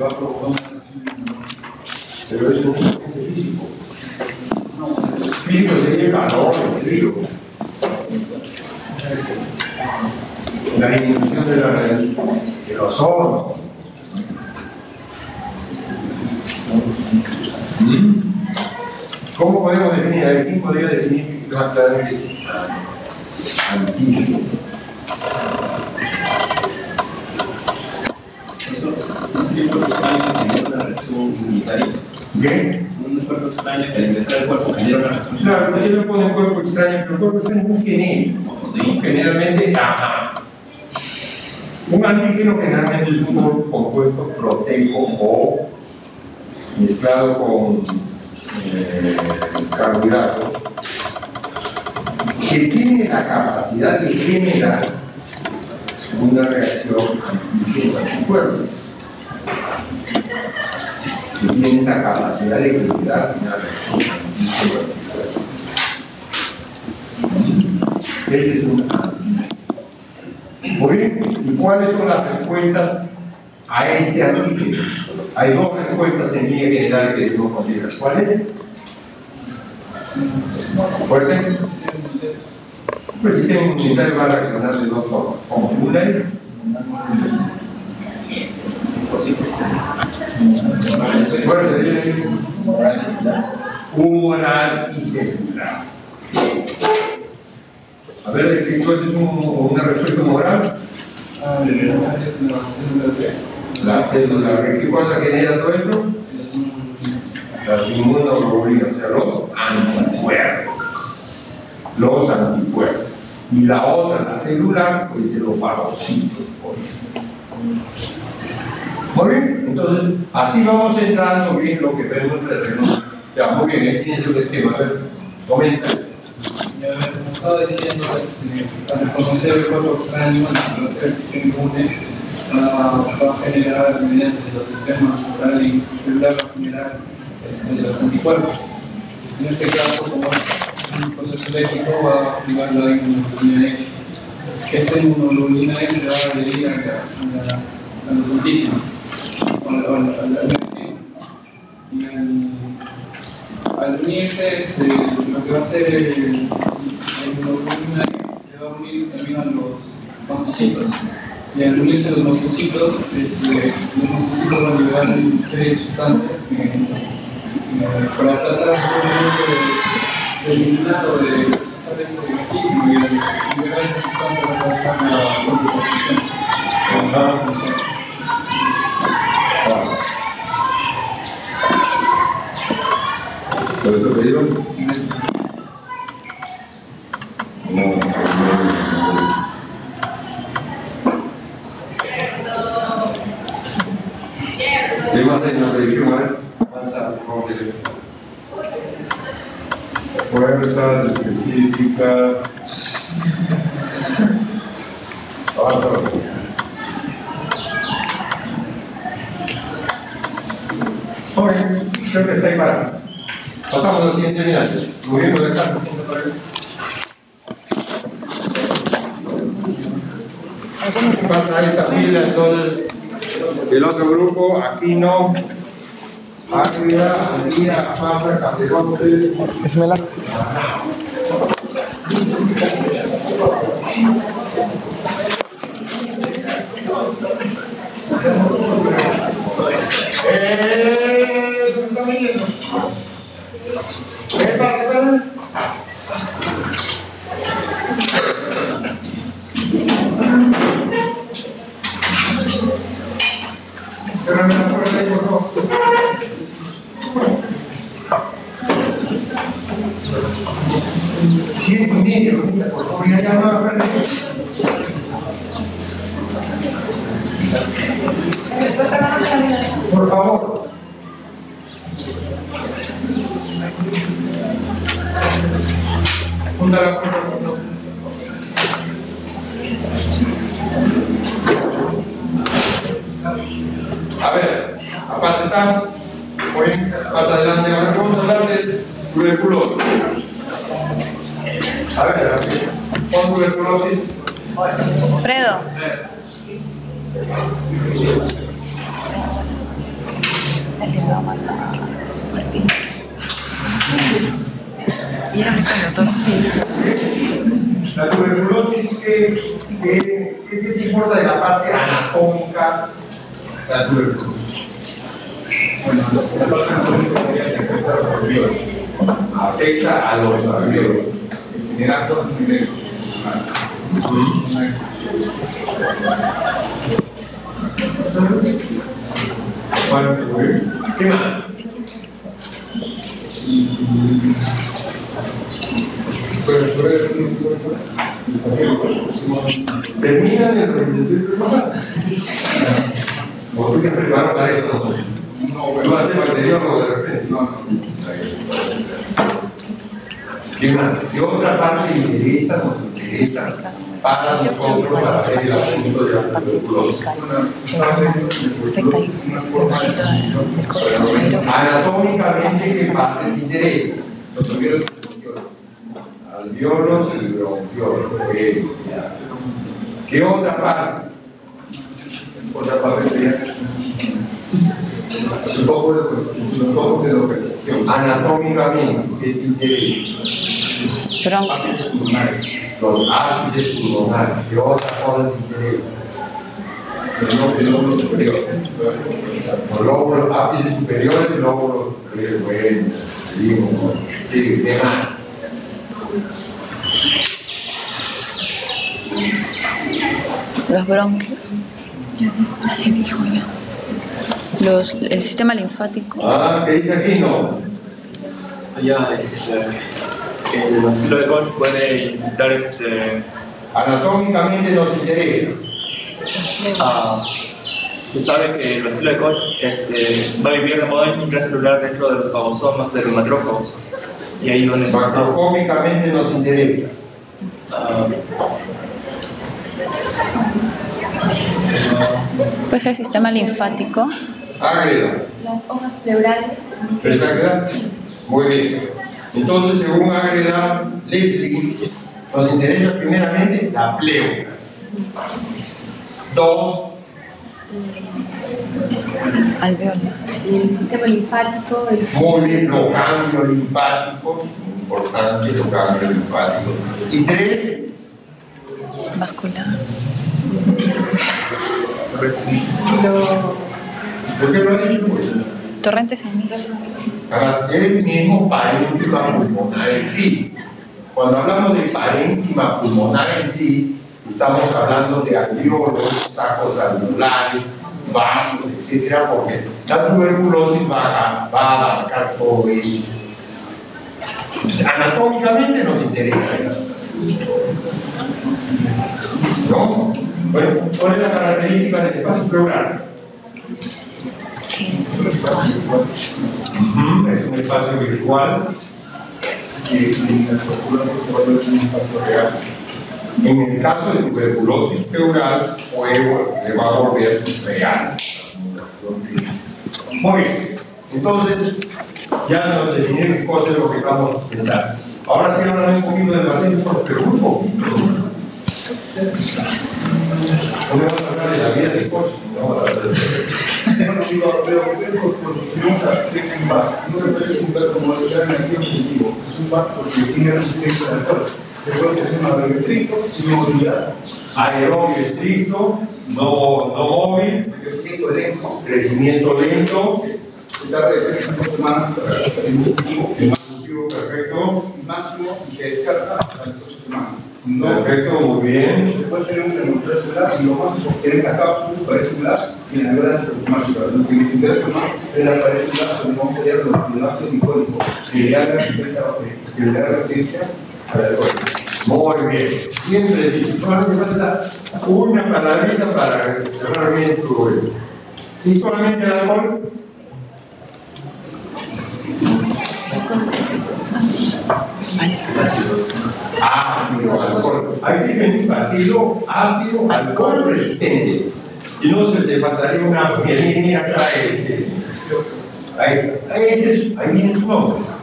Va a provocar una reacción inmunológica. Pero es un agente físico. Físico sería el calor, el frío. La disminución del ozono. ¿Cómo podemos definir? ¿Quién podría definir más claramente antígeno? Eso no sería un cuerpo extraño que genera una reacción inmunitaria. ¿Qué? Un cuerpo extraño que al ingresar al cuerpo genera una reacción. Claro, usted le pone cuerpo extraño, pero el cuerpo extraño es muy genérico. Generalmente, un antígeno generalmente es un compuesto proteico o mezclado con carbohidratos que tiene la capacidad de generar una reacción antígeno-anticuerpo. Que tiene esa capacidad de generar una reacción antígeno-anticuerpo. Ese es un antígeno. Muy bien, ¿y cuáles son las respuestas a este antígeno? Hay dos respuestas en línea general que debemos considerar. ¿Cuál es? ¿Fuerte? Pues el sistema inmunitario va a reaccionar de dos formas. Como una es humoral y celular. A ver, ¿qué cosa es una respuesta humoral? La célula. ¿Qué cosa genera todo esto? Las inmunoglobulinas, o sea, los anticuerpos. Los anticuerpos. Y la otra, la celular, pues dice los fagocitos. Muy bien, entonces, así vamos entrando bien lo que vemos en el terreno. Ya, muy bien, aquí tienes el esquema. A ver, comenta. Como estaba diciendo, al reconocer el cuerpo extraño, al reconocer el sistema inmune, va a generar mediante los sistemas oral y celular, va a generar los anticuerpos. En este caso, como es un proceso alérgico, va a activar la inmunoglobulina E. Esta inmunoglobulina E se va a adherir a los antígenos, al antígeno. Y al unirse, lo que va a hacer la inmunoglobulina E se va a unir también a los mastocitos. y al unirse los mastocitos van a liberar una serie de sustancias para tratar de eliminar o de procesar ese ciclo y de liberar esa sustancia para causar la complicación. ¿Por eso pedido? Temas de la predicción, avanza, por favor. Fuerzas específicas. Avanza. Ok, creo que está ahí para. Pasamos a la siguiente unidad. Moviendo el caso. Ahí está pila, son el otro grupo, aquí no. Águila, Andía, Pampa, Caperote. Esmela. ¿Está viniendo? ¿Qué pasa? Cerrame la puerta ahí, por favor. Sí, conmigo, por favor, ya llamada. Por favor. Junta la puerta, por favor. A ver, aparte está, muy más adelante, ahora vamos a hablar de tuberculosis. A ver, ¿con tuberculosis? Fredo. La tuberculosis, ¿qué te importa de la parte anatómica de la tuberculosis? Bueno, la parte anatómica se encuentra a los alveolos. Afecta a los alveolos. En general, todos los niveles. ¿Qué más? Termina en el presente personal. ¿O tú te preparas para eso? No, ¿tú vas a ser bacteriólogo de repente? No. ¿Qué más? ¿Qué otra parte nos interesa para nosotros para ver el asunto de la tuberculosis? Anatómicamente, ¿qué parte te interesa? Los primeros alveolos y bronquiolos. ¿Qué otra parte? Otra parte sería los ojos de la operación. Anatómicamente, ¿qué te interesa? Los ápices pulmonares. ¿Qué otra cosa te interesa? El lóbulo superior. Los lóbulos, ápices superiores y lóbulos superiores. Bueno, seguimos. Sí, ¿qué más? Los bronquios. Nadie dijo ya. El sistema linfático. ¿Qué dice aquí? No. Ya, el bacilo de Koch puede infectar Anatómicamente nos interesa. se sabe que el bacilo de Koch va a vivir de modo intracelular dentro de los fagosomas de los macrófagos. Y ahí donde macroscópicamente nos interesa. Puede ser el sistema linfático. Ágreda. Las hojas pleurales. ¿Pero es ágreda? Muy bien. Entonces, según Ágreda Leslie, nos interesa primeramente la pleura. 2. Alveolo. El sistema linfático. Muy bien, los ganglios linfáticos. Importante, los ganglios linfáticos. Y 3. Vascular. ¿Por qué lo ha dicho? Pues, Torrentes en mí. el mismo parénquima pulmonar en sí. Cuando hablamos de parénquima pulmonar en sí, estamos hablando de alveolos, sacos alveolares, vasos, etcétera, porque la tuberculosis va a abarcar todo eso. Entonces, anatómicamente nos interesa eso. ¿No? Bueno, ¿cuál es la característica del espacio pleural? Es un espacio virtual que en la estructura corporal es un espacio real. En el caso de tuberculosis pleural, le va a volver real. Muy bien. Entonces, ya nos definimos qué cosa es lo que vamos a pensar. Ahora sí hablan un poquito del paciente, pero un poquito. No vamos a hablar de la vida de coche, no vamos a hablar de Bueno, digo, pero por su pregunta, tiene un VAC. No se puede juntar como el reactivo positivo. Es un VAC porque tiene resistencia al alcohol. Se puede tener un aerobio estricto, sin movilidad. Aerobio estricto, no móvil, crecimiento lento, Se tarda de 3 a 5 semanas para el positivo. el cultivo perfecto, Máximo y se descarta a las 8 semanas. No, perfecto, muy bien. se puede tener una neutralidad celular y lo más es obtener la cápsula, pared celular y la neurona plasmática. Lo que nos interesa más es la pared celular, donde vamos a ver los enlaces icónicos que le hagan resistencia a la alcohol. Muy bien. Siempre decimos, solamente falta una palabrita para cerrar bien tu rollo. ¿Y solamente el alcohol? Ácido, alcohol. Ahí tienen ácido, alcohol resistente. Si no, se te faltaría una. Mira acá. Ahí viene su nombre.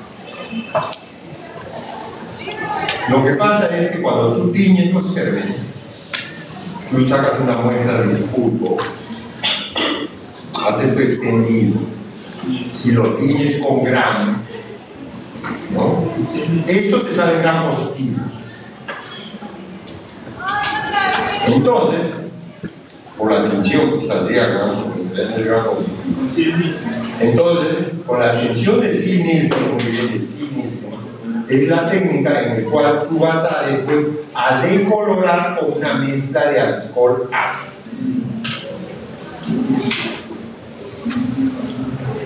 Lo que pasa es que cuando tú tiñes los gérmenes, tú sacas una muestra de esputo, haces tu extendido y lo tiñes con gram, ¿no? Esto te sale gram positivo. Entonces, por la tensión que saldría gram positivo. Entonces, con la tensión de Sieg-Nielsen, es la técnica en la cual tú vas a decolorar con una mezcla de alcohol ácido.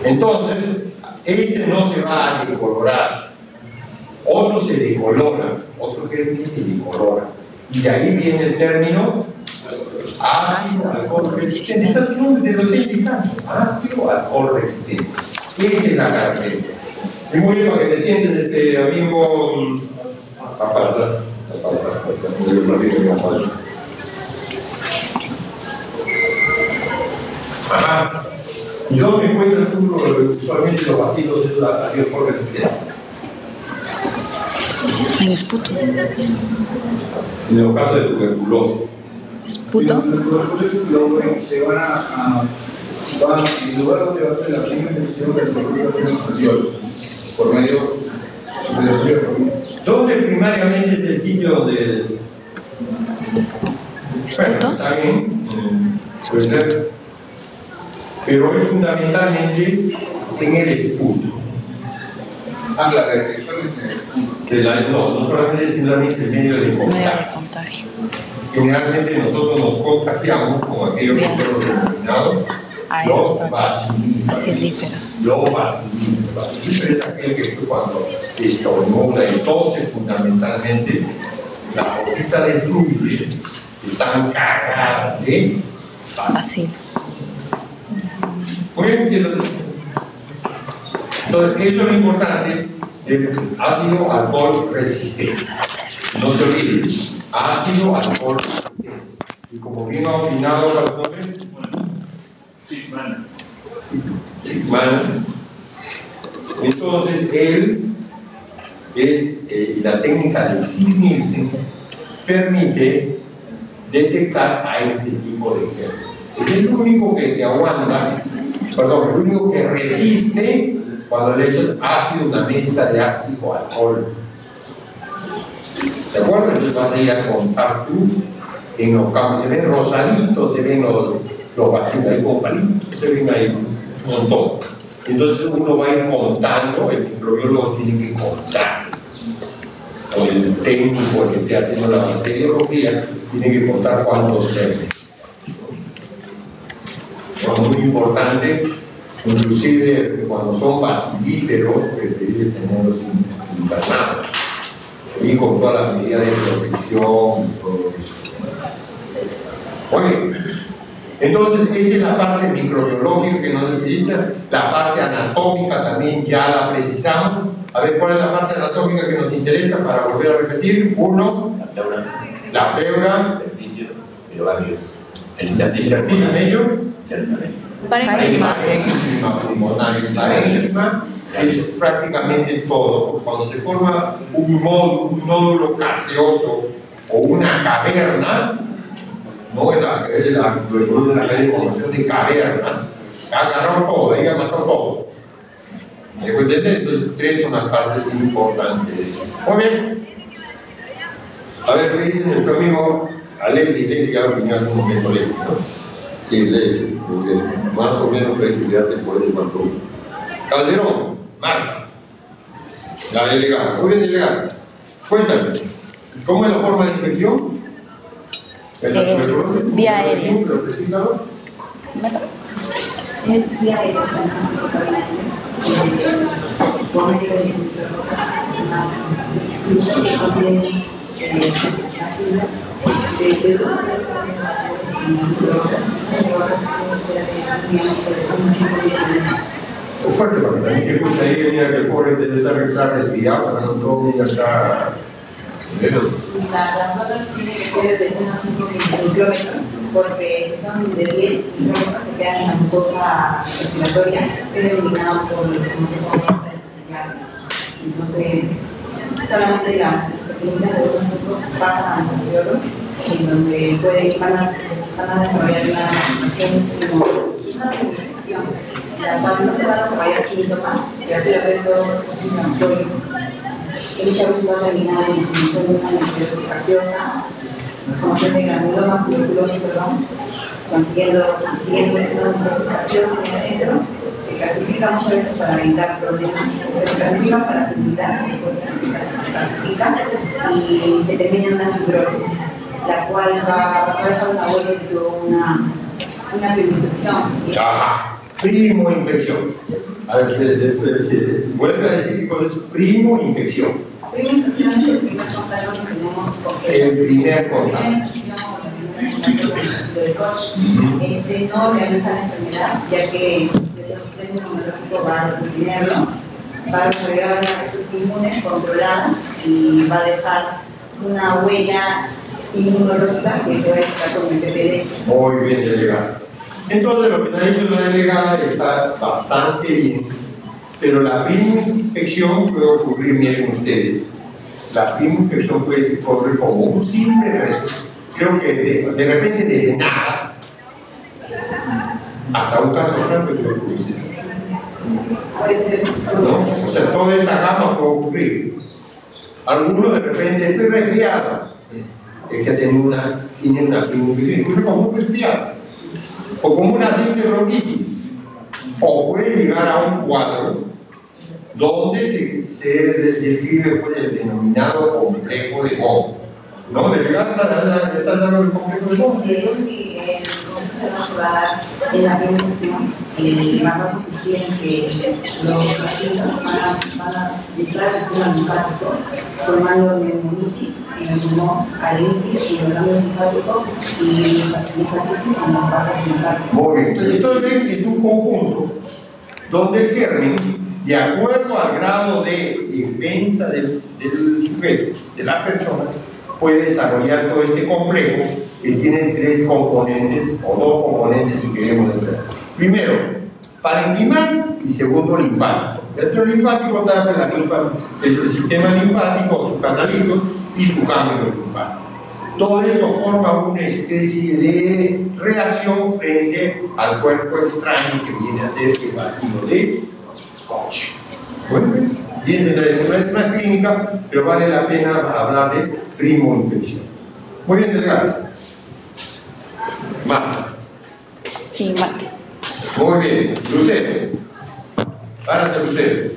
Entonces, este no se va a decolorar, otro se decolora, otro germen se decolora. Y de ahí viene el término ácido, alcohol resistente. Está el nombre de lo técnica, ácido, alcohol resistente. Esa es la característica. Es muy bien que te sientes, amigo. A pasar. Muy bien, ajá. ¿Y dónde encuentras tú usualmente los vacilos de la alcohol resistente? En esputo. En el caso de tuberculosis. ¿Esputo? Se van en lugar donde va a ser la primera infección del tuberculosis por medio del río. ¿Dónde primariamente es el sitio donde? Bueno, está bien, puede ser, pero es fundamentalmente en el esputo. Ah, la reacción es en el esputo. No solamente es en el medio de contagio. Generalmente nosotros nos contagiamos con aquellos que son denominados los bacilíferos. Los bacilíferos es aquel que tú cuando estornuda, entonces fundamentalmente la boquita de fluido están cargadas de bacilo. Muy bien, entonces eso es lo importante del ácido alcohol resistente. No se olviden, ácido alcohol resistente. Y como bien ha opinado la doctora, Sigman. Entonces, él la técnica de Sieg-Nielsen permite detectar a este tipo de germen. Es el único que te aguanta, el único que resiste cuando le echas ácido, una mezcla de ácido alcohol. ¿De acuerdo? Entonces vas a ir a contar tú en los campos, se ven rosaditos, se ven los vacilos como palitos, se ven ahí un montón. Entonces uno va a ir contando, el microbiólogo tiene que contar. O el técnico que esté haciendo la bacteriología tiene que contar cuántos germes. Es muy importante, inclusive cuando son bacilíferos, preferir tenerlos internados. Y con todas las medidas de protección y todo eso. Oye, entonces esa es la parte microbiológica que nos necesita, la parte anatómica también ya la precisamos. A ver, ¿cuál es la parte anatómica que nos interesa para volver a repetir? Uno, la pleura, el intersticio medio, parénquima pulmonar. El parénquima es prácticamente todo. Cuando se forma un nódulo gaseoso o una caverna, no es la cadena de formación de cavernas, agarró todo, ella mató todo. ¿Se puede entender? Entonces, tres son las partes importantes. Muy bien. A ver, ¿qué dice nuestro amigo Leslie? Ya venía en un momento Leslie, ¿no? Sí, Leslie, porque más o menos puede estudiarte por el control. Calderón, Marta, la delegada. Muy bien, delegada. Cuéntame, ¿cómo es la forma de infección? Vía aérea. Es vía aérea. Es fuerte, porque también que escucha ahí, mira que el pobre debe estar resfriado, para nosotros, mira acá. Las notas tienen que ser de unos 5 micrómetros, porque si son de 10 micrómetros se quedan en la mucosa respiratoria, se eliminados por los auxiliares. Entonces, solamente las pequeñitas de otros grupos pasan al microbiólogo, en donde van a desarrollar una infección, la cual no se van a desarrollar síntomas, pero sí el resto es inflamatorio. Que muchas veces va a terminar en inflamación de una necrosis gaseosa, formación de granulomas, tuberculosis, consiguiendo una necrosis gaseosa en el centro, se clasifica muchas veces para evitar problemas, se clasifica para seguridad, se clasifica y se termina en una fibrosis, la cual va a dejar una huella de una primo-infección. Ajá, primo-infección. A ver, vuelve a decir que con eso, primo-infección. Primo-infección es el primer contacto que tenemos con el primer contacto. No realiza la enfermedad, ya que el sistema inmunológico va a detenerlo, va a desarrollar una respuesta inmune controlada y va a dejar una huella inmunológica que se va a identificar con el PPD. Muy bien, delegada. Entonces, lo que nos ha dicho la delegada está bastante bien, pero la primo-infección puede ocurrir, miren ustedes, la primo-infección puede ocurrir como un simple resto, creo que de repente desde nada hasta un caso grave puede ocurrir. ¿No? O sea, toda esta gama puede ocurrir. Algunos de repente estoy resfriado, es que tiene una primo-infección, como un resfriado. O como una simple bronquitis, o puede llegar a un cuadro donde se describe pues, el denominado complejo de Bohm. ¿No? ¿Delegada está dando el complejo de Bohm? Sí, el complejo va a dar en la primo-infección y va a consistir en que los pacientes van a entrar al sistema linfático formando neumonitis, pulmón, carinitis y orgánulo linfático y linfatitis en los vasos linfáticos. Muy bien, entonces ven que es un conjunto donde el germen, de acuerdo al grado de defensa del sujeto, de la persona, puede desarrollar todo este complejo que tiene tres componentes o dos componentes si queremos entrar. Primero, parenquimal y segundo, linfático. Dentro del linfático está la linfa, el sistema linfático, sus canalitos y su ganglio linfático. Todo esto forma una especie de reacción frente al cuerpo extraño que viene a ser el bacilo de Koch. Bueno, bien, no es una clínica, pero vale la pena hablar de primo-infección. Muy bien, delegado. Marta. Sí, Marte. Muy bien. Lucero. Párate, Lucero.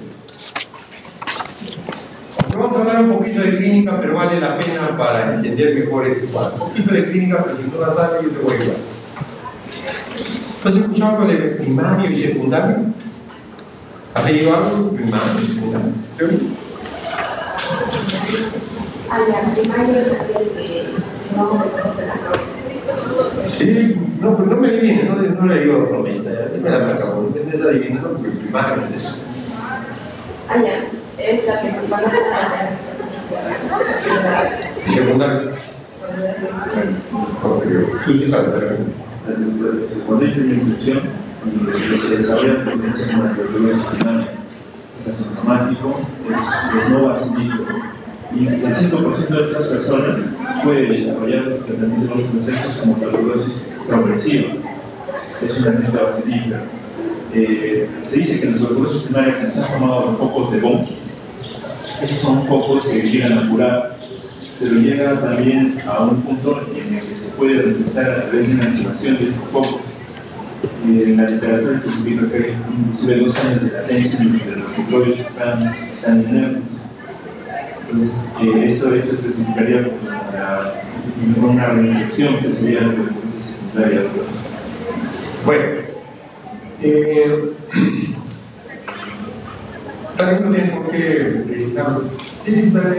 Vamos a hablar un poquito de clínica, pero vale la pena para entender mejor este cuadro. Un poquito de clínica, pero si no la sabes, yo te voy a ayudar. ¿Has escuchado algo de primario y secundario? ¿Has leído algo? Primario y secundario. Primario es aquel que no se conoce la causa. Sí, no, pero no me adivines, no le digo 90, dime la placa, porque me estás adivinando porque el primario no es eso. Es la que van a tratar ¿Y secundario? Tú sí sabes, pero... Cuando hay una infección y se desarrolla tendencia como la tuberculosis primaria, es asintomático, es no basílico. Y el 5% de estas personas puede desarrollar tratamientos procesos como tuberculosis progresiva. Es una alerta basílica. Se dice que en la tuberculosis primaria que se han formado los focos de Bond. Esos son focos que llegan a curar, pero llega también a un punto en el que se puede detectar a través de una activación de estos focos. En la literatura especifica que hay inclusive 2 años de latencia en que los microbios están inermes. Entonces, esto especificaría una reinfección que sería la tuberculosis secundaria. Bueno, también no tiene por qué sí,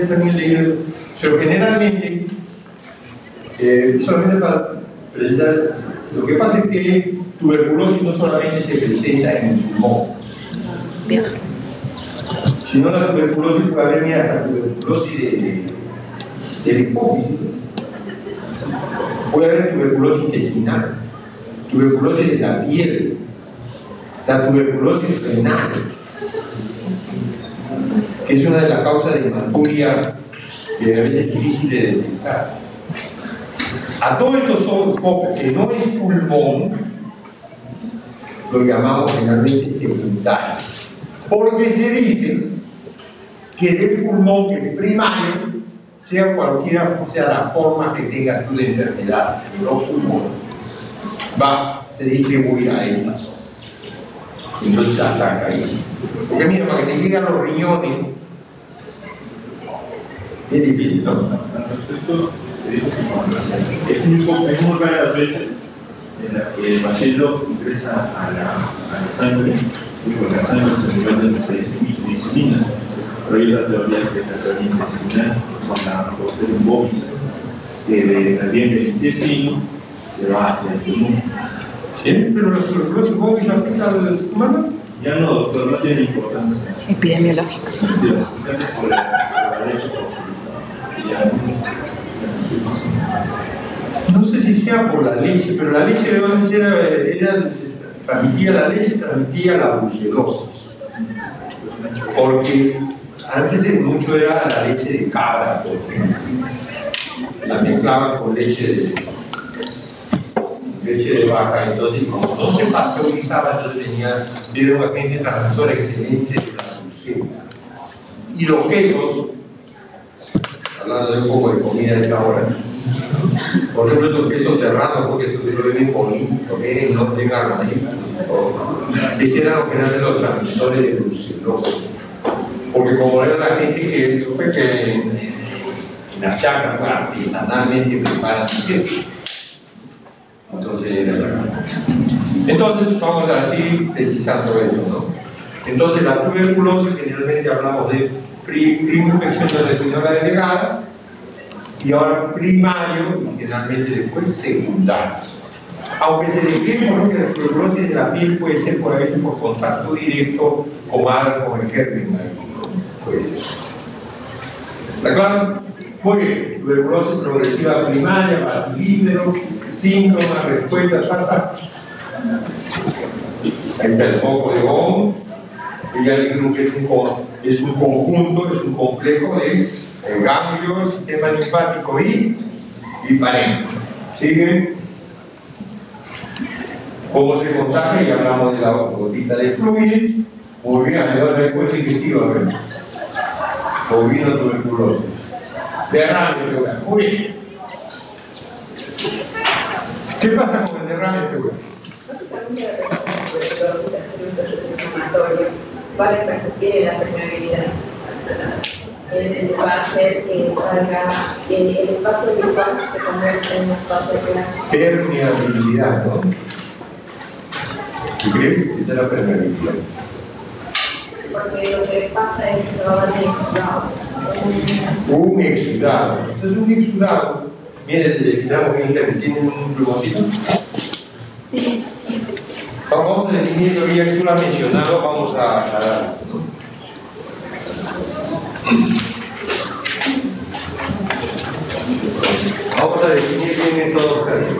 también leer, pero generalmente, solamente para precisar, lo que pasa es que tuberculosis no solamente se presenta en el pulmón, sino la tuberculosis puede haber hasta tuberculosis de hipófisis, puede haber tuberculosis intestinal, tuberculosis de la piel, la tuberculosis renal, que es una de las causas de hematuria que a veces es difícil de detectar. A todos estos focos que no es pulmón, lo llamamos generalmente secundarios, porque se dice que del pulmón, que es primario, sea cualquiera sea la forma que tengas tú de enfermedad de los pulmones, se distribuye a esta zona. Entonces ataca ahí. Porque mira, para que te lleguen los riñones, es difícil, ¿no? Al respecto, es muy rara las veces en las que el bacilo ingresa a la sangre y por la sangre se nivel de disemina. Pero hay la teoría que es la teoría intestinal con la Bacterium bovis, que también del intestino se va hacia el pulmón. ¿Sí? ¿Pero la tuberculosis bovis afecta al humano? Ya no, doctor, no tiene importancia. Epidemiológica. Gracias por la leche. No sé si sea por la leche, pero la leche de antes transmitía la leche, transmitía la brucelosis. Porque antes mucho era la leche de cabra, porque la mezclaban con leche de vaca, entonces como no se pasteurizaba, entonces era un agente transmisor excelente de la brucela. Y los quesos, hablando de un poco de comida a esta hora, por ejemplo, esos quesos serranos, porque esos quesos vienen bonitos, no tengan armaditos y todo, ¿no? Esos eran generalmente los transmisores de brucelosis. Porque como era la gente que supe que en las chacras pues, artesanalmente preparan su queso. Entonces era la... Entonces vamos a así precisando eso, ¿no? Entonces la tuberculosis generalmente hablamos de prima infección de la retinora delegada y ahora primario y generalmente después secundario. Aunque se describe ¿no? que la tuberculosis de la piel puede ser por a veces por contacto directo con el germen, ¿no? Puede ser. ¿Está claro? Muy bien, tuberculosis progresiva primaria, bacilífero, síntomas, respuestas, tasa. Ahí está el foco de Bond. Ya digo que es un conjunto, es un complejo de ganglio, sistema linfático y parénquima. ¿Sigue? ¿Cómo se contagia? Ya hablamos de la gotita de fluido. Muy bien, le doy la respuesta digestiva, a ver. Bovino tuberculosis. Derrame pleural. Muy bien. ¿Qué pasa con el derrame pleural? solamente la tuberculosis al ser un proceso inflamatorio va a repercutir en la permeabilidad. Va a hacer que salga el espacio linfático se convierta en un espacio blanco. Permeabilidad, ¿no? ¿Tú crees que esta es la permeabilidad? Porque lo que pasa es que se va a hacer exudado. Un exudado. Entonces, un exudado, miren, definamos bien que tienen un plumocito. Vamos a definirlo, ya que tú lo has mencionado, vamos a aclarar, ¿no? Vamos a definir bien en todos los casos.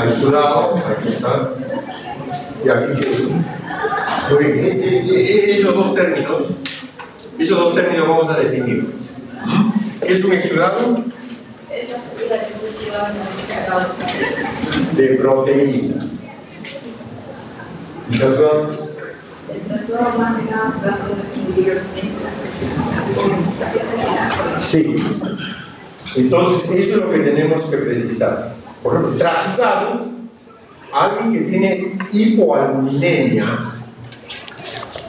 Exudado, aquí está. Y aquí. Esos dos términos vamos a definir. ¿Qué es un exudado? De proteína. ¿Y el trasudado más que nada se va a distinguir sí. Entonces, eso es lo que tenemos que precisar. Por ejemplo, trasudado, alguien que tiene hipoalbuminemia,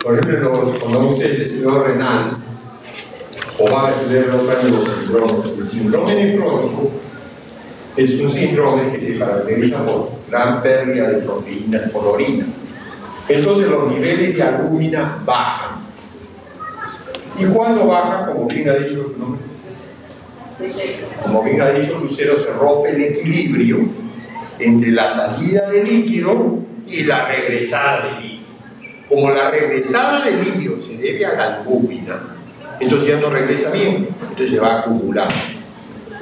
por ejemplo, cuando uno el estudio renal, o va a estudiar los síndromes. El síndrome nefrótico es un síndrome que se caracteriza por gran pérdida de proteínas por orina. Entonces los niveles de albúmina bajan. ¿Y cuando baja? Como bien ha dicho, ¿no? Como bien ha dicho Lucero, se rompe el equilibrio entre la salida de líquido y la regresada de líquido. Como la regresada de líquido se debe a la albúmina, entonces ya no regresa bien, entonces se va acumulando.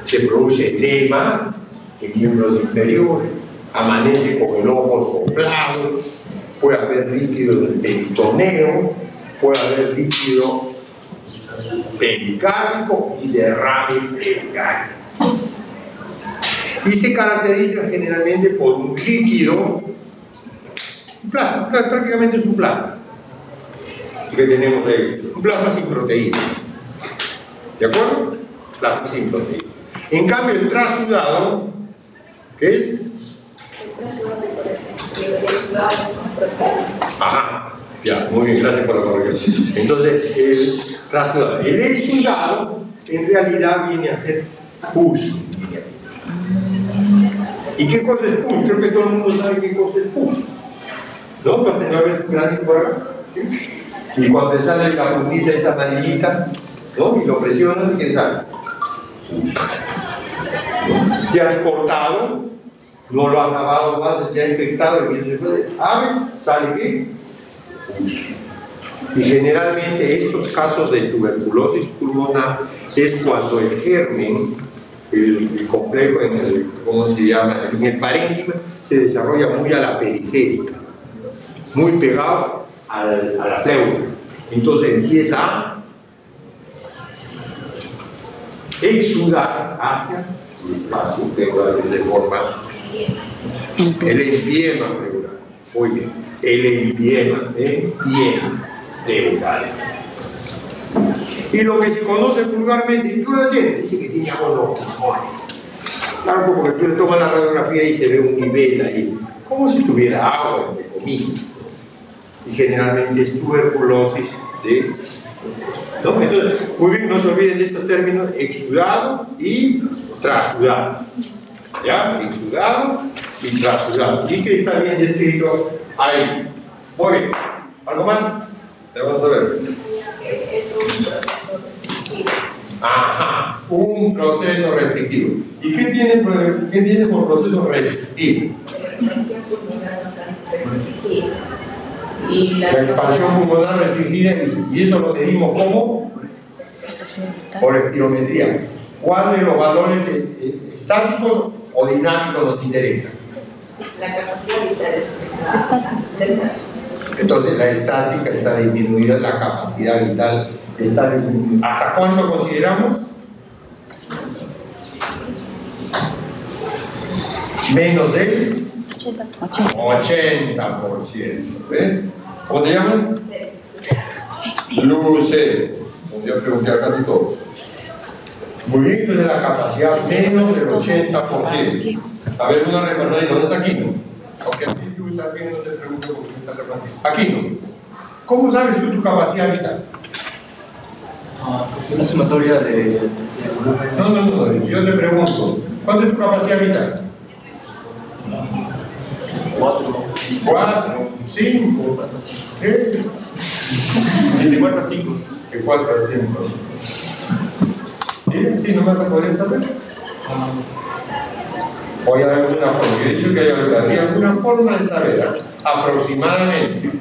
Se produce edema en miembros inferiores, amanece con el ojo soplado, puede haber líquido en el peritoneo, puede haber líquido pericárdico y derrame pericárdico. Y se caracteriza generalmente por un líquido, un plasma, prácticamente es un plasma que tenemos ahí, un plasma sin proteína. ¿De acuerdo? Plasma sin proteína. En cambio, el trasudado, ¿qué es? El trasudado es con proteína. Ajá, ya, muy bien, gracias por la corrección. Entonces, el trasudado. El exudado, en realidad, viene a ser pus. ¿Y qué cosa es pus? Creo que todo el mundo sabe qué cosa es pus. ¿No? ¿Tú has tenido veces grandes por acá? ¿Sí? Y cuando te sale la puntita esa amarillita, ¿no? Y lo presionas, ¿qué sale? Pus. Te has cortado, no lo has lavado más, te ha infectado, y después abre, sale ¿qué? Pus. Y generalmente estos casos de tuberculosis pulmonar es cuando el germen, el complejo, ¿cómo se llama? En el parénquima se desarrolla muy a la periférica, muy pegado a la pleura. Entonces empieza a exudar hacia el espacio pleural de forma el empiema pleural. Muy bien, el empiema pleural. Y lo que se conoce vulgarmente, y tú lo tienes, dice que tiene agua en los pulmones. Claro, porque tú le tomas la radiografía y se ve un nivel ahí, como si tuviera agua, entre comillas. Y generalmente es tuberculosis de... ¿no? Entonces, muy bien, no se olviden de estos términos, exudado y trasudado. ¿Ya? Exudado y trasudado. Y que está bien descrito ahí. Muy bien. ¿Algo más? Vamos a ver. Es un proceso restrictivo. Ajá, un proceso restrictivo. ¿Y qué tiene por proceso restrictivo? La expansión pulmonar no está restringida. Y La expansión pulmonar restringida, y eso lo medimos ¿cómo? Por espirometría. ¿Cuáles de los valores estáticos o dinámicos nos interesan? La capacidad vital está. Entonces la estática está disminuida, la capacidad vital está disminuida. ¿Hasta cuánto consideramos? Menos del 80%. ¿Ves? ¿Cómo te llamas? Lucero. como ya pregunté a casi todos. Muy bien, entonces la capacidad menos del 80%. A ver, una repasadita, ¿dónde está Aquino? Aunque el título está bien, no te pregunto por qué está repasando. Aquino, ¿cómo sabes tú tu capacidad vital? Una sumatoria de No, yo te pregunto, ¿cuánto es tu capacidad vital? 4, 5, ¿qué? de 4 a 5. De 4 a 5. ¿Sí? ¿Sí? ¿No me vas a poder saber? Hoy hay alguna forma, yo he dicho que hay alguna forma de saber, ¿eh? Aproximadamente.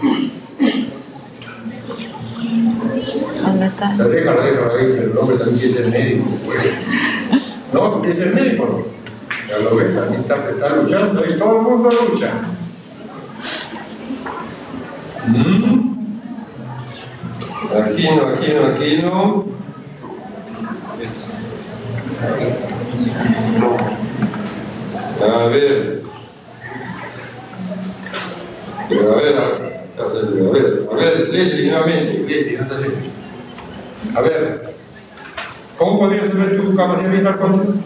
¿Dónde está? Déjalo, el hombre también quiere ser médico, pues. No, quiere ser médico, ¿no? Ya lo ves, también está luchando y todo el mundo lucha. Aquino. A ver, Leslie, nuevamente, a ver, ¿cómo podrías saber tu capacidad mental con eso?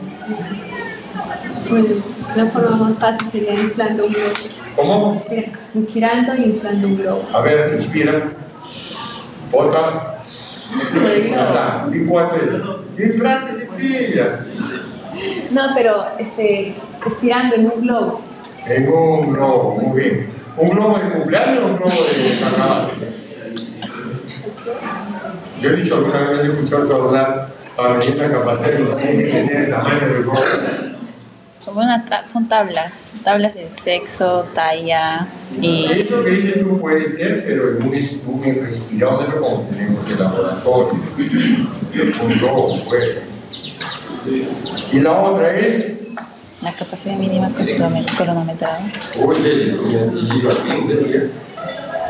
Pues la forma más fácil sería inflando un globo. ¿Cómo? Inspirando y inflando un globo. A ver, inspira. Otra. ¿Y cuánto es? Inflante, decía. No, pero expirando en un globo. En un globo, muy bien. ¿Un globo de cumpleaños o un globo de carnaval? Yo he dicho alguna vez, he escuchado hablar para medir la capacidad que tiene que tener el tamaño del globo. Como son tablas de sexo, talla y... Eso que dices tú puede ser, pero en un respirador como tenemos el laboratorio. Un globo, pues. Y la otra es... La capacidad mínima cronometrada. Uy,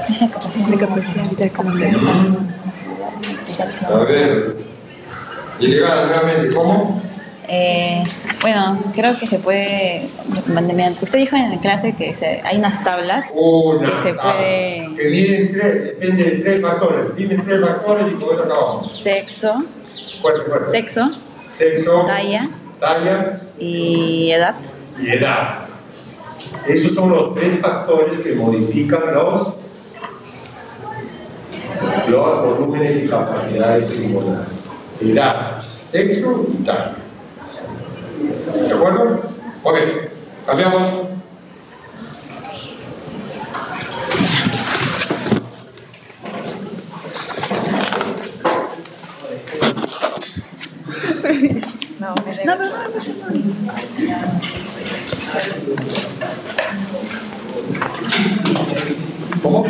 Es la capacidad vital cronometrada. A ver, ilegal nuevamente, ¿cómo? Bueno, creo que se puede. Usted dijo en la clase que hay unas tablas que se puede. Que miden depende de 3 factores. Dime 3 factores y con eso acabamos. Sexo. Fuerte. Sexo. Talla y edad. Esos son los 3 factores que modifican los volúmenes y capacidades pulmonares. Edad, sexo y talla. ¿De acuerdo? Ok, cambiamos. No. ¿Cómo?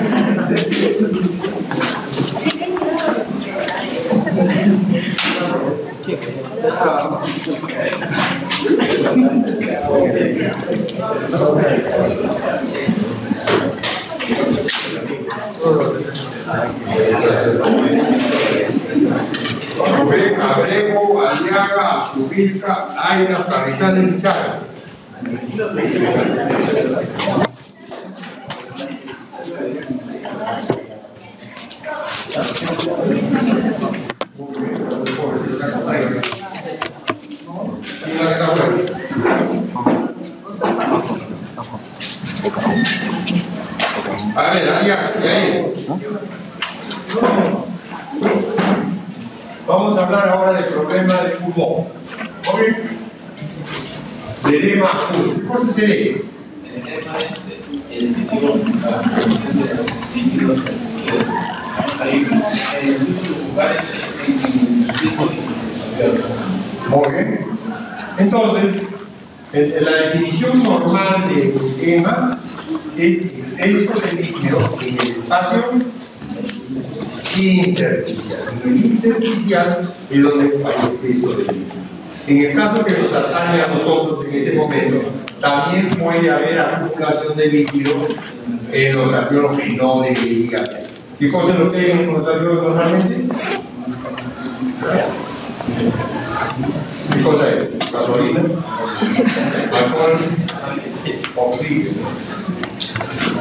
Abrego, Aliaga, Subilca, Aina, Carrizales y Chagas. A ver, Aliaga, ¿y ahí? Vamos a hablar ahora del problema del pulmón. ¿Ok? Del edema azul. ¿Qué cosa es el edema? El edema es el físico Muy bien. Entonces, la definición normal de edema es exceso de líquido en el espacio intersticial. En el intersticial es donde hay exceso de líquido. En el caso que nos atañe a nosotros en este momento, también puede haber acumulación de líquido en los alveolos que no debería haber. ¿Qué cosa es lo que hay en los alveolos normalmente? ¿Qué cosa es? Gasolina, alcohol, oxígeno.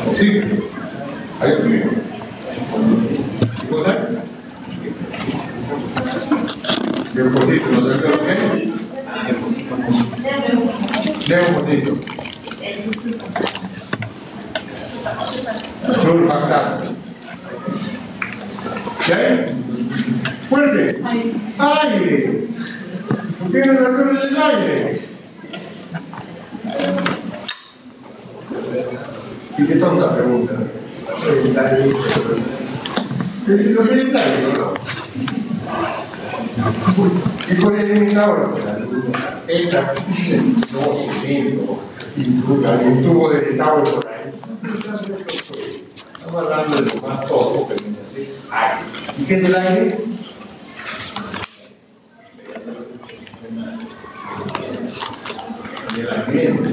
Oxígeno. ¿Hay oxígeno? ¿Qué cosa es? Leucocito, ¿no sabes lo que es? Leucocito. Surfactante. ¿Qué? Fuerte. Aire. ¿Por qué no razón el aire? ¿Y qué tonta pregunta? ¿Qué es lo que es el aire, no? ¿Y con el limitador? Esta, no, cemento, pintura, un tubo de desagüe por ahí. Estamos hablando de lo más tonto que me hace aire. ¿Y qué es el aire? El ambiente.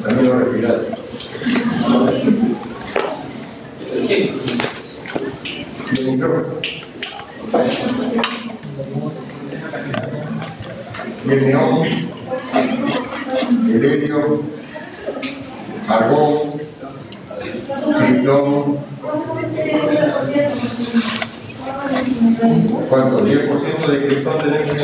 También lo respirar. El micrófono. El neón, el helio, argón, criptón. ¿Cuánto? ¿10% de criptón tenemos en el aire?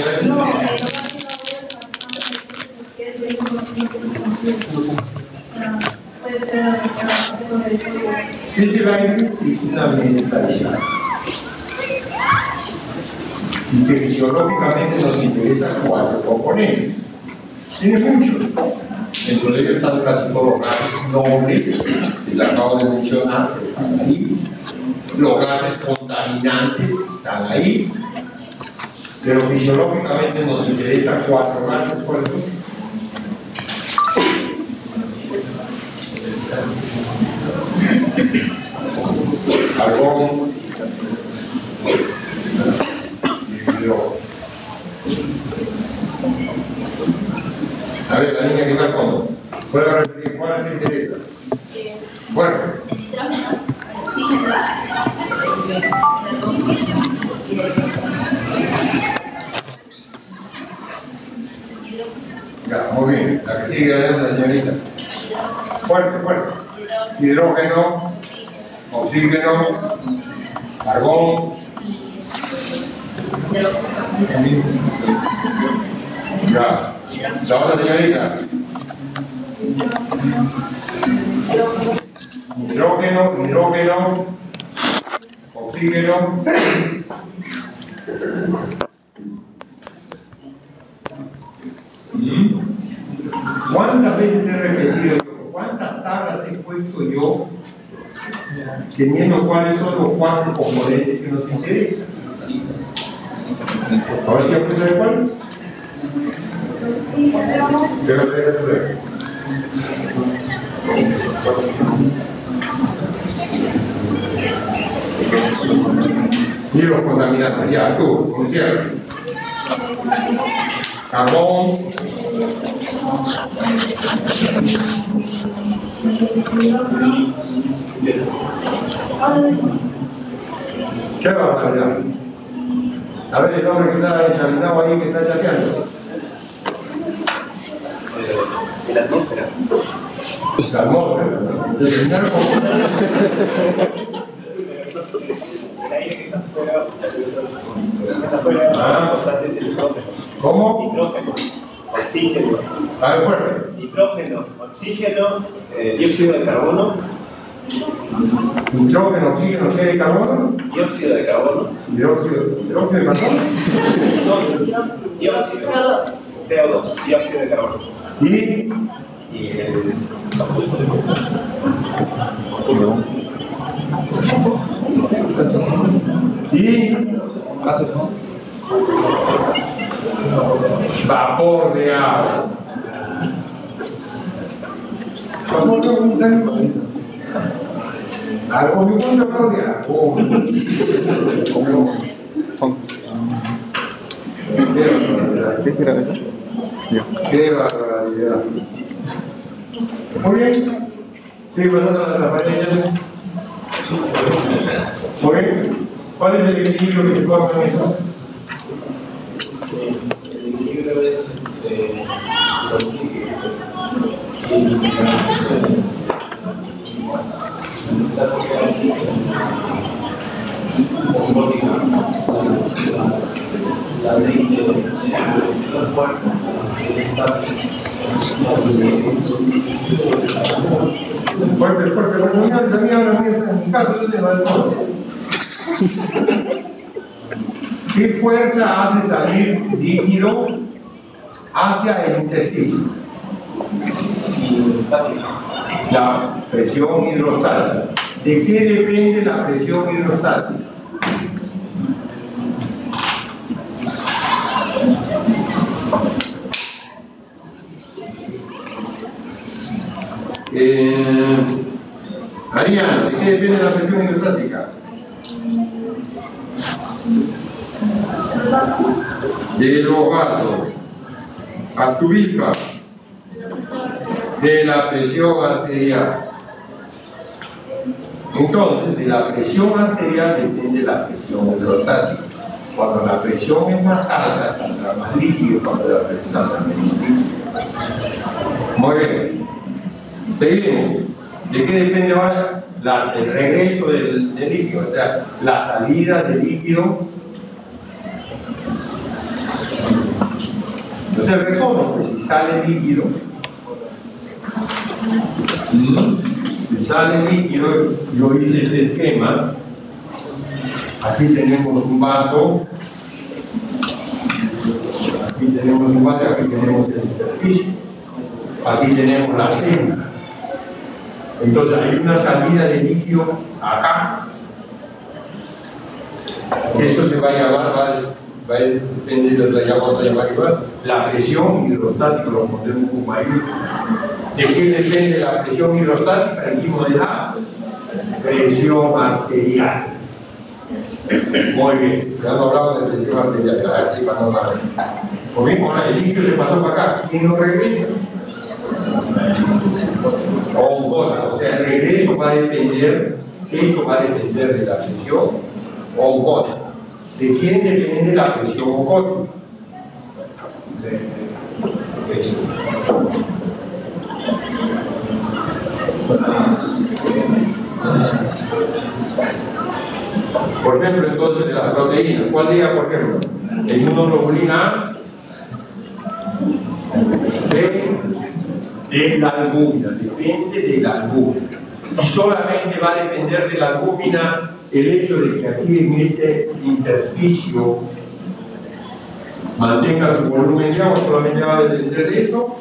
¿Qué es el aire? Es una mentalidad. Y que fisiológicamente nos interesan 4 componentes. Tiene muchos. Dentro de ellos están casi todos los gases nobles, que les acabo de mencionar, que están ahí. Los gases contaminantes están ahí. Pero fisiológicamente nos interesan 4 gases. ¿Cuáles son? Argón, a ver, la niña que está al fondo. ¿Puede repetir cuál te interesa? Bueno. Ya, muy bien. La que sigue es la señorita. Fuerte, fuerte. Hidrógeno, oxígeno, argón. Ya. La otra señorita. Hidrógeno, oxígeno. ¿Cuántas veces he repetido yo? ¿Cuántas tablas he puesto yo teniendo cuáles son los 4 componentes que nos interesan? A ver si aprecio de cuál. Y los contaminantes, ya, tú, concierto. Carbón. ¿Qué va a mirar? A ver el hombre que está enchaminado ahí, que está chateando. La atmósfera. La atmósfera. El aire que está afuera, importante es el nitrógeno. ¿Cómo? Nitrógeno, oxígeno. A ver, fuerte. Nitrógeno, oxígeno, dióxido de carbono. Nitrógeno, oxígeno, ¿qué de carbono? Dióxido de carbono. ¿Dióxido de carbono? No, dióxido. CO2, dióxido de carbono. Y el vapor de agua. Vapor de agua. Qué barbaridad. Muy bien. Sigue pasando la transparencia. Muy bien. ¿Cuál es el equilibrio que se puede hacer eso? El equilibrio es entre los líquidos y La ley de transporte fuerte, bueno, también ahora en mi caso, yo tengo el coche. ¿Qué fuerza hace salir líquido hacia el intestino? La presión hidrostática. ¿De qué depende la presión hidrostática? Ariana, ¿de qué depende la presión hidrostática? De los vasos. Astubilca. De la presión arterial. Entonces, de la presión arterial depende la presión hidrostática. Cuando la presión es más alta, saldrá más líquido. Cuando la presión saldrá menos líquido. Muy bien. Seguimos. ¿De qué depende ahora el regreso del líquido? O sea, la salida del líquido. Entonces el retorno, pues si sale líquido, yo hice este esquema. Aquí tenemos un vaso, aquí tenemos el superficie, aquí tenemos la cena. Entonces hay una salida de líquido acá, eso se va a llamar, va a depender de lo que vamos a llamar igual, la presión hidrostática, lo pondremos con mayúscula. ¿De qué depende la presión hidrostática? Dijimos de la presión arterial. Muy bien, ya no hablamos de presión arterial, aquí para no hablar. Muy bien, ahora el líquido se pasó para acá, ¿quién no regresa? Oncótica, o sea, el regreso va a depender, esto va a depender de la presión oncótica. ¿De quién depende la presión oncótica? Por ejemplo, entonces de las proteínas, ¿cuál diga, por ejemplo? El inmunoglobulina de la albúmina, depende de la albúmina. Y solamente va a depender de la albúmina el hecho de que aquí en este intersticio mantenga su volumen de agua, solamente va a depender de esto.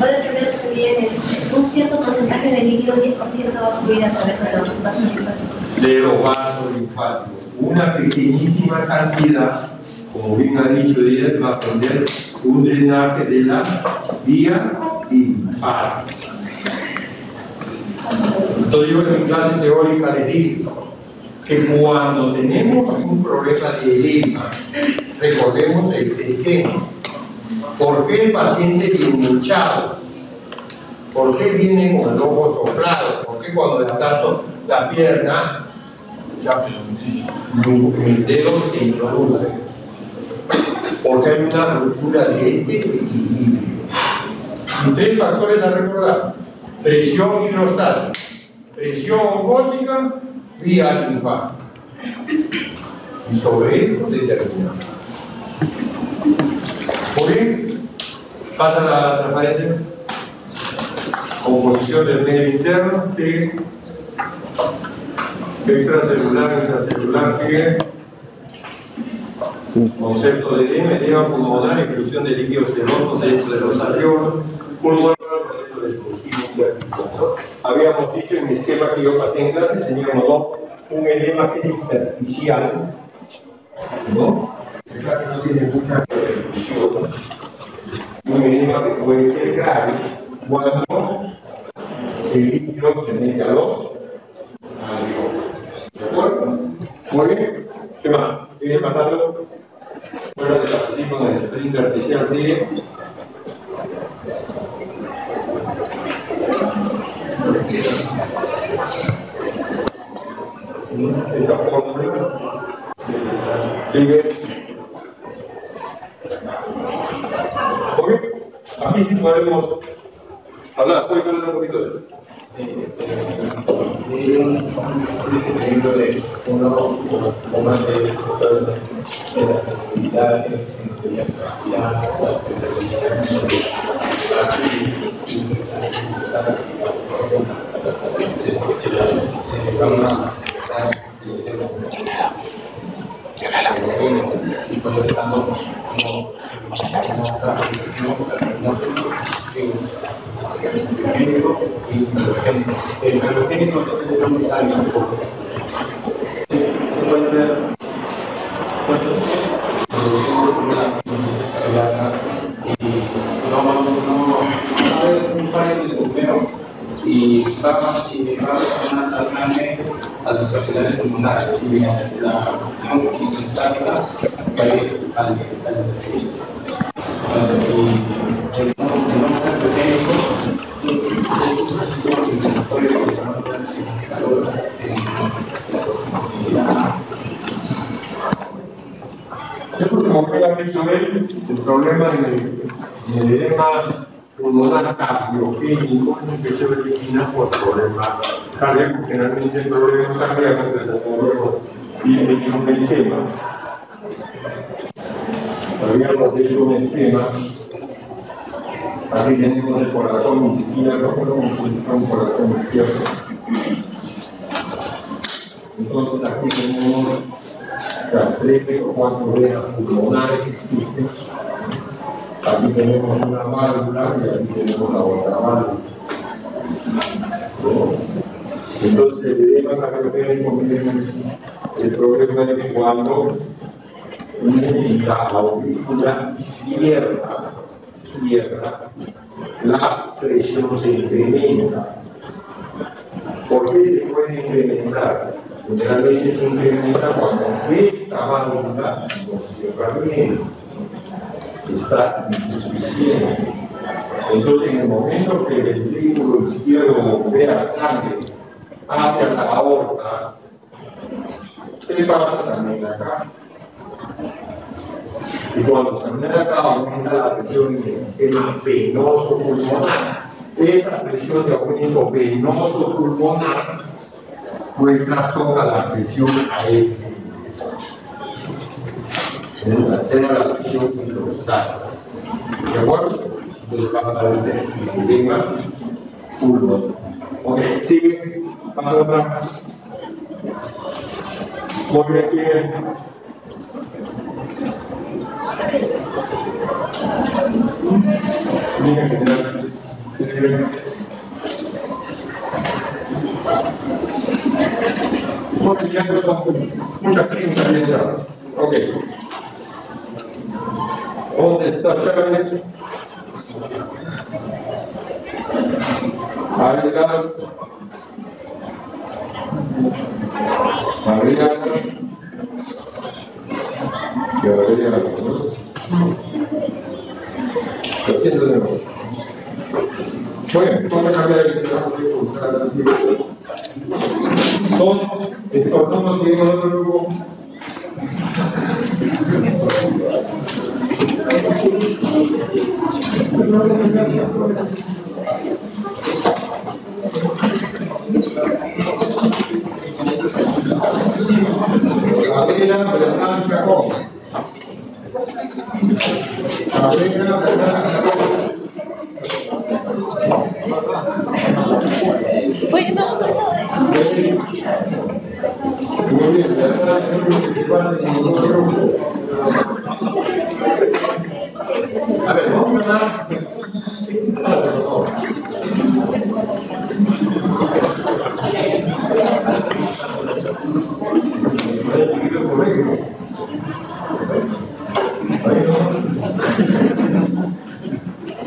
Va a depender también un cierto porcentaje de líquido, 10% va a fluir a través de los vasos linfáticos. De los vasos linfáticos. Una pequeñísima cantidad, como bien ha dicho ella, va a tener un drenaje de la vía linfática. Entonces yo en mi clase teórica les digo que cuando tenemos un problema de edema, recordemos este esquema. ¿Por qué el paciente viene hinchado? ¿Por qué viene con el ojo soplado? ¿Por qué cuando levantamos la pierna, el dedo se introduce? Porque hay una ruptura de este equilibrio. Y tres factores a recordar: presión hidrostática, presión oncótica, vía linfática. Y sobre eso determinamos. Muy bien, pasa la transparencia. Composición del medio interno, de extracelular, intracelular, sigue. Concepto de edema pulmonar, exclusión de líquidos sedosos dentro de los alveolos, pulmonar, proceso destructivo intersticial. Habíamos dicho en mi esquema que yo pasé en clase, teníamos un edema que es intersticial, ¿no? El caso no tiene mucha repercusión. Un edema que puede ser grave cuando el líquido se mete a los alveolos. ¿De acuerdo? Muy bien. ¿Qué más? Sigue pasando. Fuera del paciente con el estrés intersticial sigue. Esta fórmula Sigue. Ok, aquí sí podemos hablar. ¿Puedes hablar un poquito de eso? Sí, un ejemplo de uno o más de la actividad en y pues estando como puede ser un par de primero y vamos a las capilares pulmonares y la función intentarla para ir al beneficio. Es porque, como ha dicho él, el problema del edema pulmonar cardiogénico que se origina por problemas cardíacos, generalmente el problema cardíaco y hecho un esquema. Habíamos hecho un esquema. Aquí tenemos el corazón izquierdo, un corazón izquierdo. Entonces aquí tenemos las 3 o 4 venas pulmonares que existen. Aquí tenemos una válvula y aquí tenemos la otra válvula. Entonces el edema cardiogénico, el problema es que cuando la aurícula cierra, la presión se incrementa. ¿Por qué se puede incrementar? Generalmente se incrementa cuando esta válvula no cierra bien, está insuficiente. Entonces, en el momento que el ventrículo izquierdo bombea sangre hacia la aorta, se pasa también acá. Y cuando se pone acá, aumenta la presión en el sistema venoso pulmonar. Esa presión de aumento venoso pulmonar, pues toca la presión a ese nivel. La presión hidrostática. ¿De acuerdo? Entonces vamos a ver el edema pulmonar. Ok, sigue. Vamos a otra. Muy bien, sigue. Mira que muchas clínicas bien ya. Ok. ¿Dónde está Chávez? Vargas. María. Y Valeria la conoce. Lo siento de nuevo. Bueno, vamos a cambiar el todos estornudos que digo otro grupo. Gabriela Bernal Chacón. Gabriela Bernal Chacón. Oye, no. Muy bien, la verdad es que no es principal de ningún grupo. A ver, vamos a dar.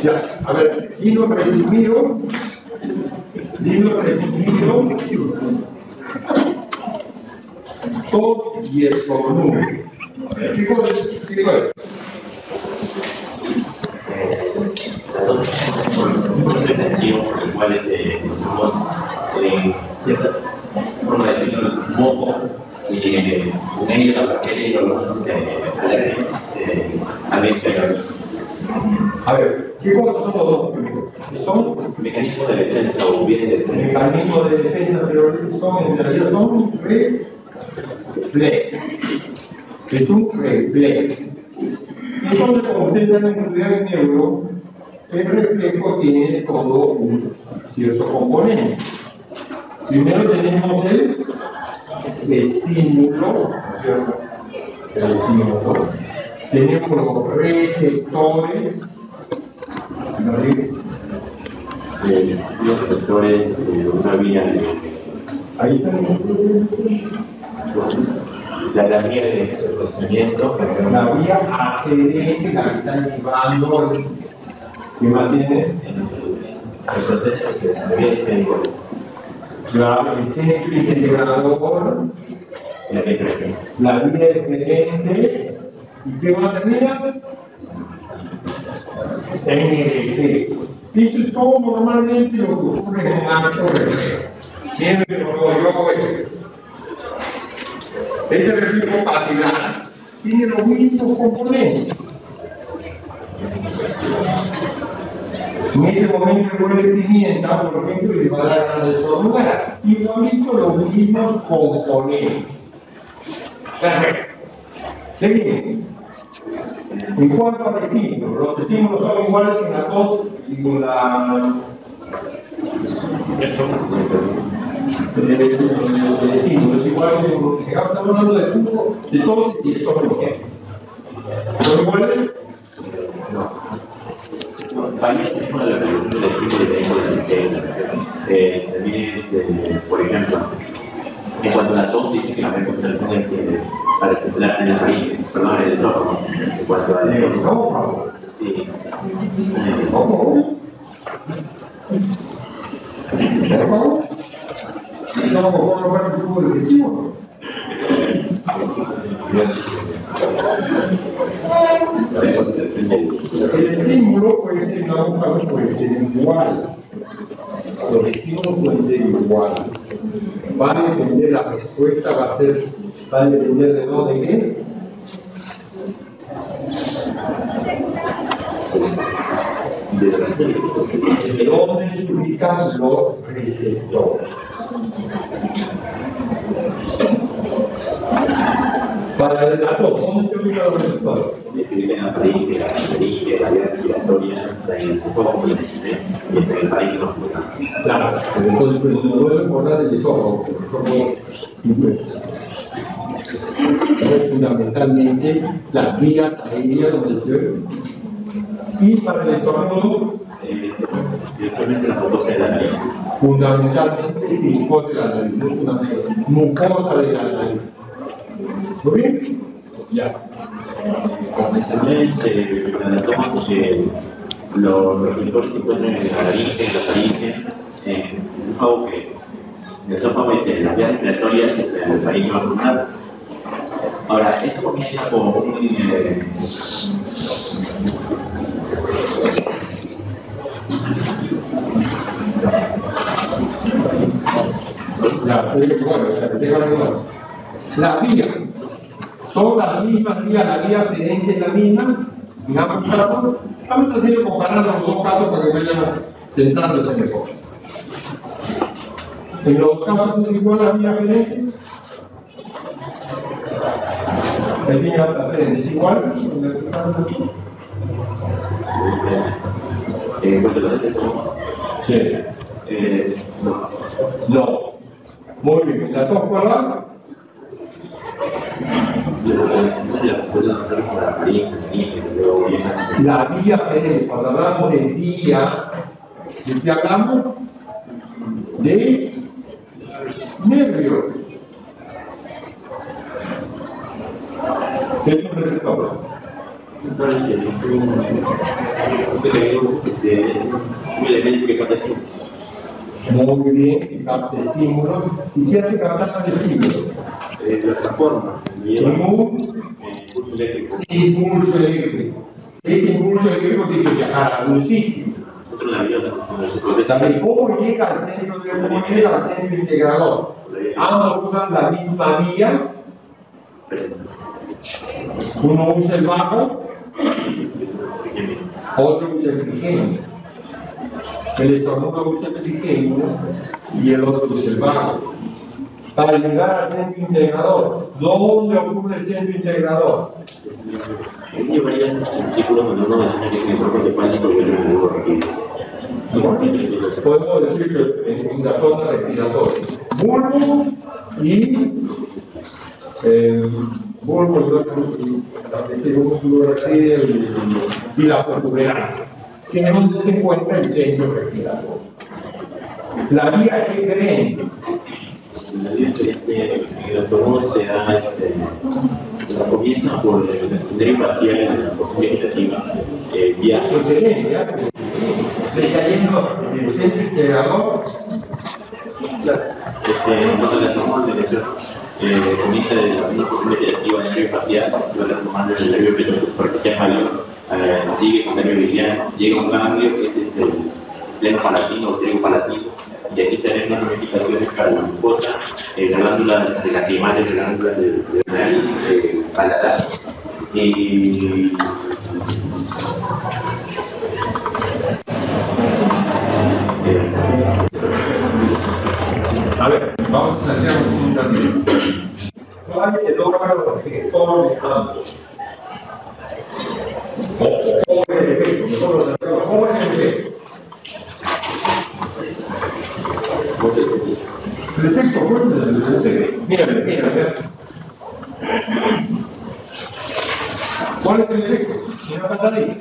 Ya, a ver, vino resumido, tos y estornudo. ¿Qué cosa es? Por el cual pusimos cierta forma de decirlo, moco, y y en ellos la bacteria y los alérgenos también se. A ver, ¿qué cosas son los dos? Son mecanismos de defensa o bien de defensa. Mecanismos de defensa, pero en realidad son reflex. Es un reflex. Entonces, como ustedes ya han estudiado en neuro, el reflejo tiene todo un cierto componente. Primero tenemos el estímulo, ¿no es cierto? El estímulo. Tenemos los receptores, los receptores de una vía de. Ahí están. La vía de procesamiento, la vía adherente, la que está llevando, que mantiene el proceso de la vía exterior. Claro, el centro integrador, la vía diferente, ¿y qué va a terminar? En el efecto. Eso es todo normalmente lo que ocurre en un acto reflejo. Siempre lo yo hago esto. Este reflejo papilar tiene los mismos componentes. En este momento el huele pimienta, por ejemplo, y le va a dar ganas de estornudar. Igualito los mismos componentes. Perfecto. Seguimos. En cuanto al estímulo, los estímulos son iguales en la tos y con la. El estímulo es igual que estamos hablando de tubo, de tos y de estornudo. ¿Son iguales? No. También tenemos la realización del tipo de tiempo de la licencia. También, por ejemplo, en cuanto a la tos, dice que la reconcentración es para estimular en el país, perdón, el esófago. En cuanto al esófago. Sí. ¿El esófago? ¿El esófago? ¿No vamos a ver el tubo digestivo? El estímulo puede ser, en algunos casos, puede ser igual. Los estímulos pueden ser iguales. Va a depender, la respuesta va a depender de no de qué. De dónde se ubican los receptores. Para el dato, ¿dónde se ubican los receptores? En la faringe, la vía respiratoria, en el esófago, y en el faringe no puede. Claro, entonces no es importante el esófago, porque es fundamentalmente las vías aéreas donde se ve. Y para el estómago, directamente la mucosa de la nariz. Fundamentalmente silicosa de la nariz, no fundamentalmente mucosa de la nariz. ¿Muy bien? Ya. También analizamos los receptores se encuentran en la laringe, en la faringe, en el esófago que el esófago es las vías respiratorias y el faringe vascular. Ahora, esto comienza con un la vía son las mismas vías, la vía adherente es la misma, en ambos casos. Vamos a hacer comparar los dos casos para que vayan centrándose mejor. En los casos es igual la vía adherente. La vía adherente es igual. Sí. No. Muy bien. ¿La tos cuál va? La vía adherente. Cuando hablamos de vía, ¿de qué hablamos? De nervios. ¿Qué es un receptor? Muy bien, que capta estímulos. ¿Y qué hace captar el estímulo? Lo transforma en un impulso eléctrico. Impulso eléctrico. Ese impulso eléctrico tiene que viajar a algún sitio. También, ¿cómo llega al centro integrador? Ambos usan la misma vía, Uno usa el bajo, otro usa el trigémino. El estornudo usa el trigémino y el otro usa el bajo. Para llegar al centro integrador, ¿dónde ocurre el centro integrador? Hay varios artículos donde uno menciona que es el cuerpo cefálico y el nervio raquídeo. Podemos decir que en la zona respiratoria, bulbo y y la protuberancia, que es donde se encuentra el centro respiratorio. La vía es diferente. El estornudo se da, comienza por el nervio facial en la porción vegetativa. Se está yendo del centro integrador. Entonces la estornudo comienza desde una porción vegetativa del nervio facial, que va transformando en el nervio superficial mayor, sigue con el nervio biliar, llega a un ganglio que es el pleno palatino o trigo palatino. Y aquí se ven unas ramificaciones para la mucosa, la glándula lacrimal, la glándula del paladar. Y a ver, vamos a plantear un término. ¿Cuál es el órgano gestor de ambos? ¿Cómo es el efecto? Mejor lo planteamos. ¿Cómo es el efecto? El efecto, mira. ¿Cuál es el efecto? Una patadita.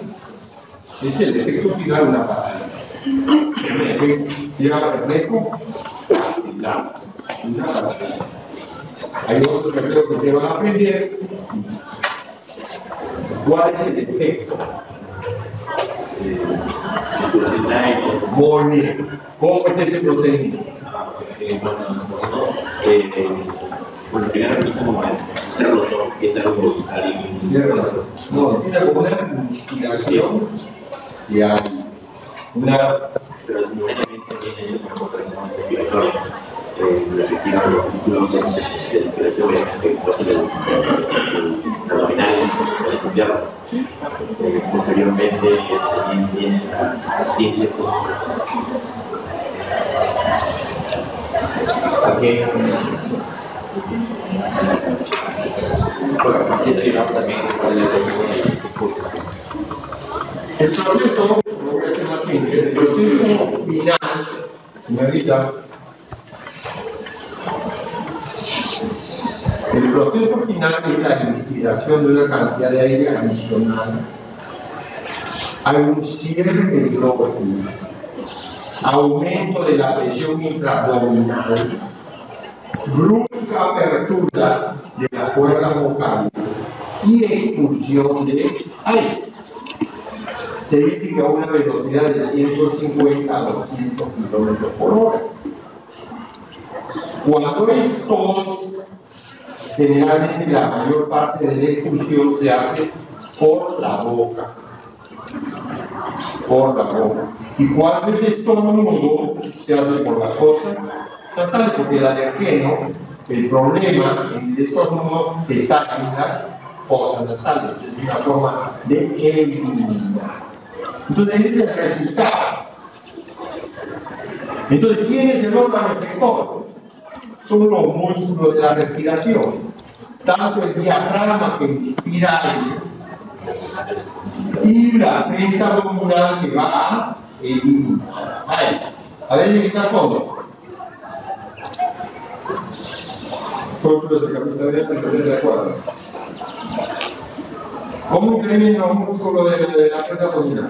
Es el efecto final de una patadita. Se llama reflejo una patadita. Hay otros reflejos que se van a aprender. ¿Cuál es el efecto? Muy bien. ¿Cómo es ese procedimiento? Bueno, primero realizamos como el rostro, que es algo voluntario. No, tiene como una inspiración y hay una. Pero simultáneamente tiene el cuerpo personal respiratorio. Respectiva a los títulos de respiración, el abdominal, las piernas. Posteriormente también tiene la paciente porque el proceso, lo voy a hacer más simple, el proceso final, señorita, el proceso final es la inspiración de una cantidad de aire adicional. Hay un cierre del globo ocular, aumento de la presión intraabdominal, brusca apertura de la cuerda vocal y expulsión de aire. Se dice que a una velocidad de 150 a 200 km por hora. Cuando es tos, generalmente la mayor parte de la expulsión se hace por la boca. Y cuando es estornudo, se hace por las fosas nasales, porque el alergeno, el problema en el estornudo está en las fosas nasales, es una forma de eliminar. Entonces, ese es el resultado. Entonces, ¿quién es el órgano efector? Son los músculos de la respiración, tanto el diafragma que inspira aire y la prensa abdominal que va a eliminar aire. A ver si está todo. Músculos de cabeza abierta, de acuerdo. ¿Cómo incrementa los músculos de la prensa abdominal?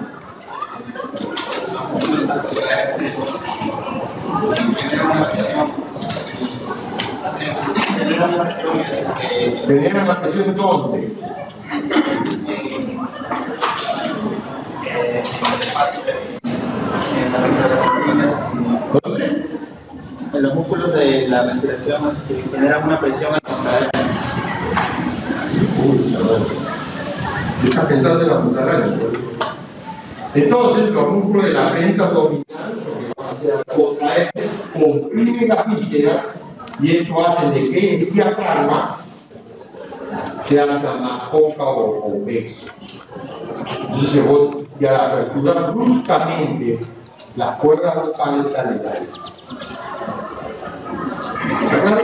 Tener una presión ¿dónde? ¿Dónde? En los músculos de la respiración que generan una presión al contraer. Está pensando en la musaraña. Entonces, los músculos de la prensa abdominal, lo que van a hacer al contraerse, comprimen la víscera y esto hace de que el diafragma se hace más cóncavo o convexo. Entonces, y al aperturar bruscamente, las cuerdas vocales salen de ahí. ¿Verdad?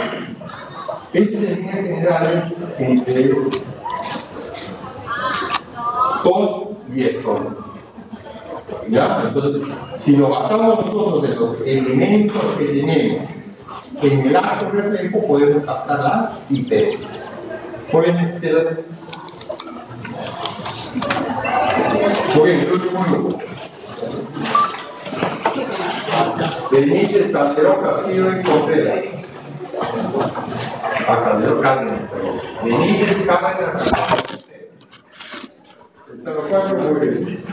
Esa es la línea general entre tos y estómago. ¿Ya? Entonces, si nos basamos nosotros en los elementos que tenemos en el acto reflejo, podemos captar la hiperesis. ¿Pueden ser? Muy bien, el último grupo. Benítez, Calderón, Castillo y Contreras. Calderón, Cárdenas. Benítez, Cárdenas. Están los cuatro, muy bien.